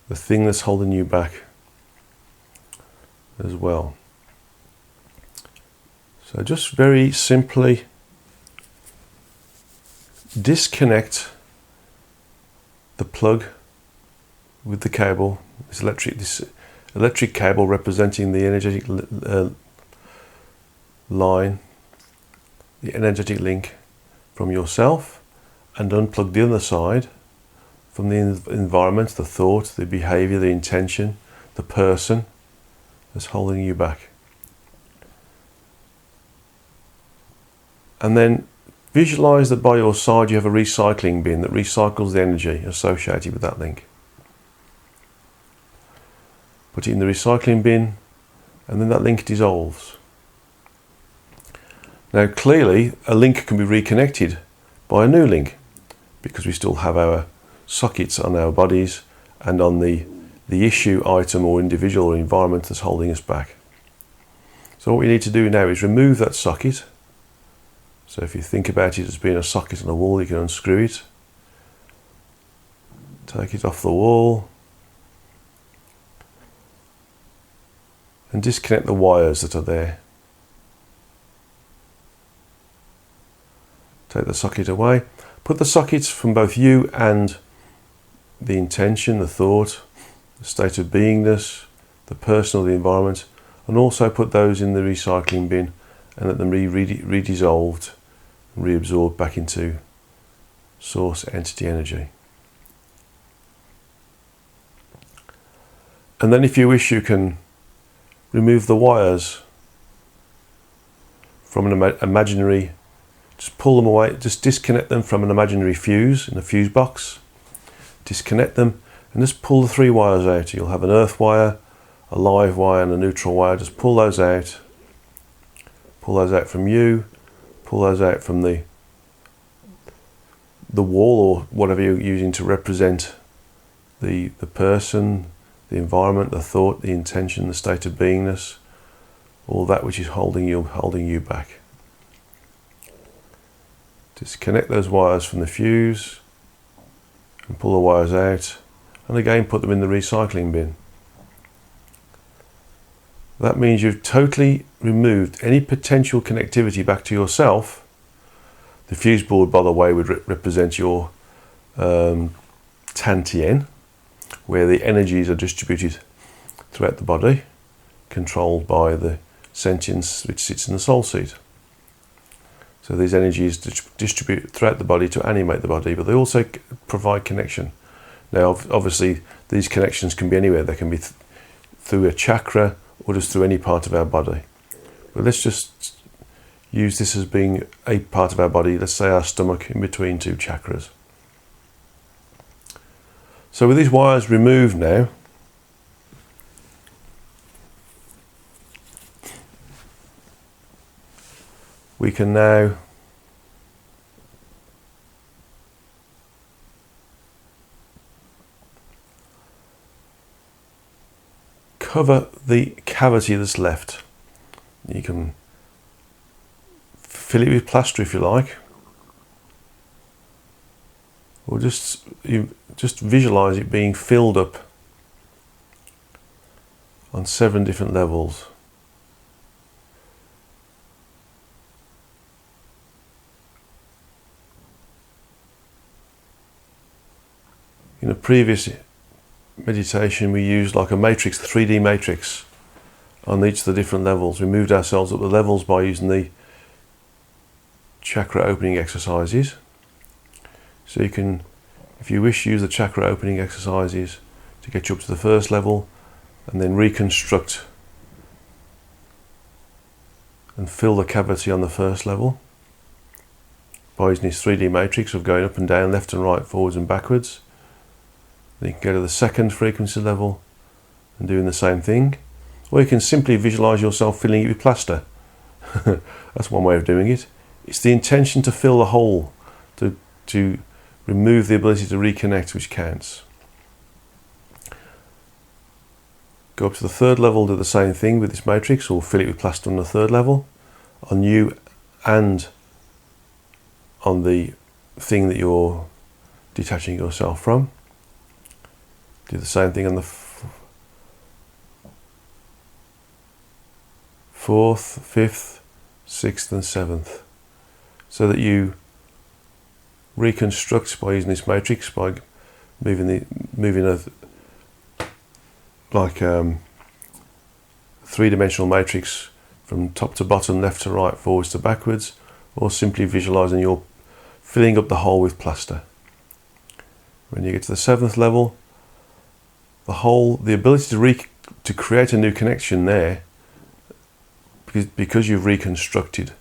the thing that's holding you back as well. So just very simply disconnect the plug with the cable, this electric cable representing the energetic line, the energetic link from yourself, and unplug the other side from the environment, the thought, the behavior, the intention, the person that's holding you back. And then visualize that by your side you have a recycling bin that recycles the energy associated with that link. Put it in the recycling bin, and then that link dissolves. Now clearly a link can be reconnected by a new link, because we still have our sockets on our bodies and on the issue, item or individual or environment that's holding us back. So what we need to do now is remove that socket. So if you think about it as being a socket on a wall, you can unscrew it, take it off the wall, and disconnect the wires that are there. Take the socket away. Put the sockets from both you and the intention, the thought, the state of beingness, the person or the environment, and also put those in the recycling bin and let them be redissolved and reabsorbed back into source entity energy. And then if you wish, you can remove the wires from an imaginary, just pull them away, just disconnect them from an imaginary fuse in a fuse box, disconnect them and just pull the 3 wires out. You'll have an earth wire, a live wire and a neutral wire. Just pull those out from you, pull those out from the wall or whatever you're using to represent the person, the environment, the thought, the intention, the state of beingness, all that which is holding you back. Disconnect those wires from the fuse and pull the wires out, and again put them in the recycling bin. That means you've totally removed any potential connectivity back to yourself. The fuse board, by the way, would represent your Tantien, where the energies are distributed throughout the body, controlled by the sentience which sits in the soul seat. So these energies distribute throughout the body to animate the body, but they also provide connection. Now, obviously, these connections can be anywhere. They can be through a chakra or just through any part of our body. But let's just use this as being a part of our body. Let's say our stomach in between 2 chakras. So with these wires removed now, we can now cover the cavity that's left. You can fill it with plaster if you like, or just visualize it being filled up on 7 different levels. In a previous meditation we used like a matrix, the 3D matrix, on each of the different levels. We moved ourselves up the levels by using the chakra opening exercises. So you can, if you wish, use the chakra opening exercises to get you up to the first level, and then reconstruct and fill the cavity on the first level by using this 3D matrix of going up and down, left and right, forwards and backwards. Then you can go to the second frequency level and doing the same thing, or you can simply visualize yourself filling it with plaster. That's one way of doing it. It's the intention to fill the hole, to remove the ability to reconnect, which counts. Go up to the third level, do the same thing with this matrix, or fill it with plaster on the third level, on you and on the thing that you're detaching yourself from. Do the same thing on the fourth, fifth, sixth and seventh, so that you reconstruct by using this matrix, by moving a like three-dimensional matrix from top to bottom, left to right, forwards to backwards, or simply visualizing you're filling up the hole with plaster. When you get to the 7th level, the ability to create a new connection there, because you've reconstructed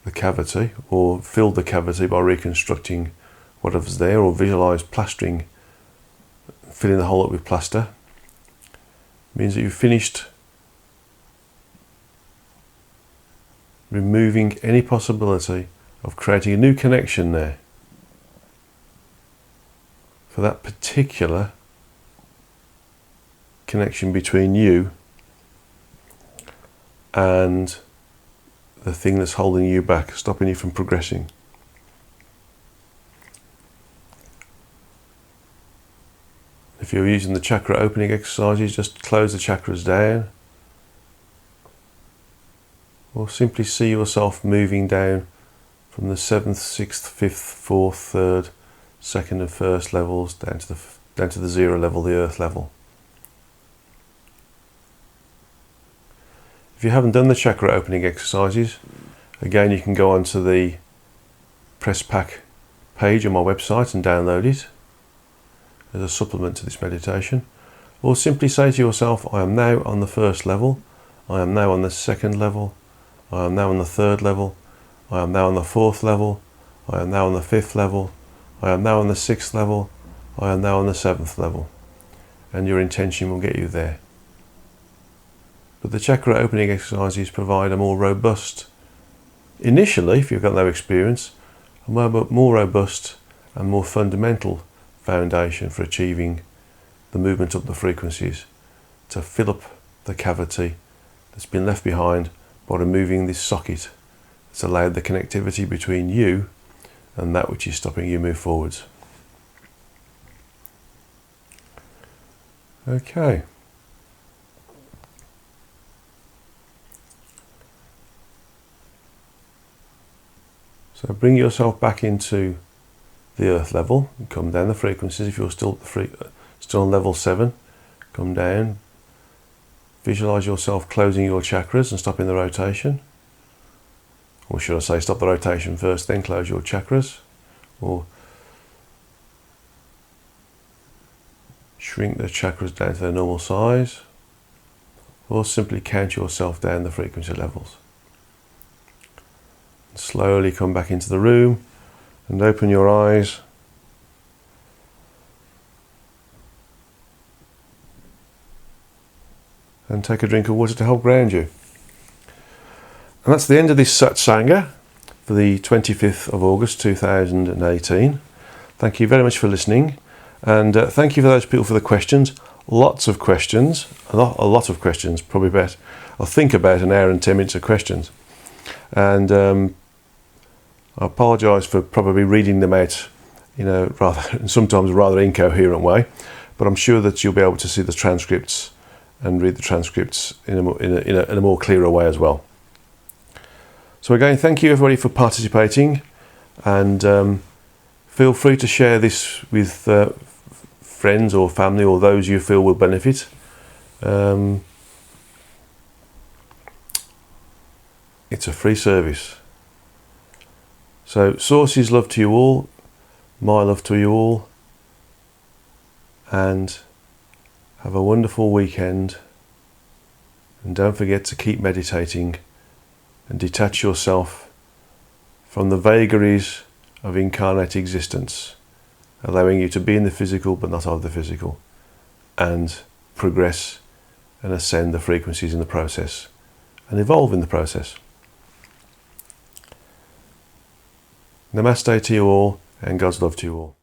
the cavity, or filled the cavity by reconstructing whatever's there, or visualize plastering, filling the hole up with plaster, means that you've finished removing any possibility of creating a new connection there for that particular connection between you and the thing that's holding you back, stopping you from progressing. If you're using the chakra opening exercises, just close the chakras down, or simply see yourself moving down from the 7th, 6th, 5th, 4th, 3rd, 2nd and 1st levels down to the 0 level, the earth level. If you haven't done the chakra opening exercises, again you can go onto the press pack page on my website and download it as a supplement to this meditation, or simply say to yourself, I am now on the 1st level, I am now on the 2nd level, I am now on the 3rd level, I am now on the 4th level, I am now on the 5th level, I am now on the 6th level, I am now on the 7th level, and your intention will get you there. But the chakra opening exercises provide a more robust, initially, if you've got no experience, a more robust and more fundamental foundation for achieving the movement up the frequencies, to fill up the cavity that's been left behind by removing this socket that's allowed the connectivity between you and that which is stopping you move forwards. Okay. So bring yourself back into the earth level and come down the frequencies. If you're still on level 7, come down, visualize yourself closing your chakras and stopping the rotation, or should I say stop the rotation first, then close your chakras, or shrink the chakras down to their normal size, or simply count yourself down the frequency levels. Slowly come back into the room and open your eyes. And take a drink of water to help ground you. And that's the end of this Satsanga for the 25th of August 2018. Thank you very much for listening, and thank you for those people for the questions. Lots of questions, a lot of questions, probably I think about an hour and 10 minutes of questions. And I apologise for probably reading them out, sometimes rather incoherent way, but I'm sure that you'll be able to see the transcripts and read the transcripts in a more clearer way as well. So again, thank you everybody for participating, and feel free to share this with friends or family or those you feel will benefit. It's a free service. So Source's love to you all, my love to you all, and have a wonderful weekend. And don't forget to keep meditating and detach yourself from the vagaries of incarnate existence, allowing you to be in the physical but not of the physical, and progress and ascend the frequencies in the process and evolve in the process. Namaste to you all, and God's love to you all.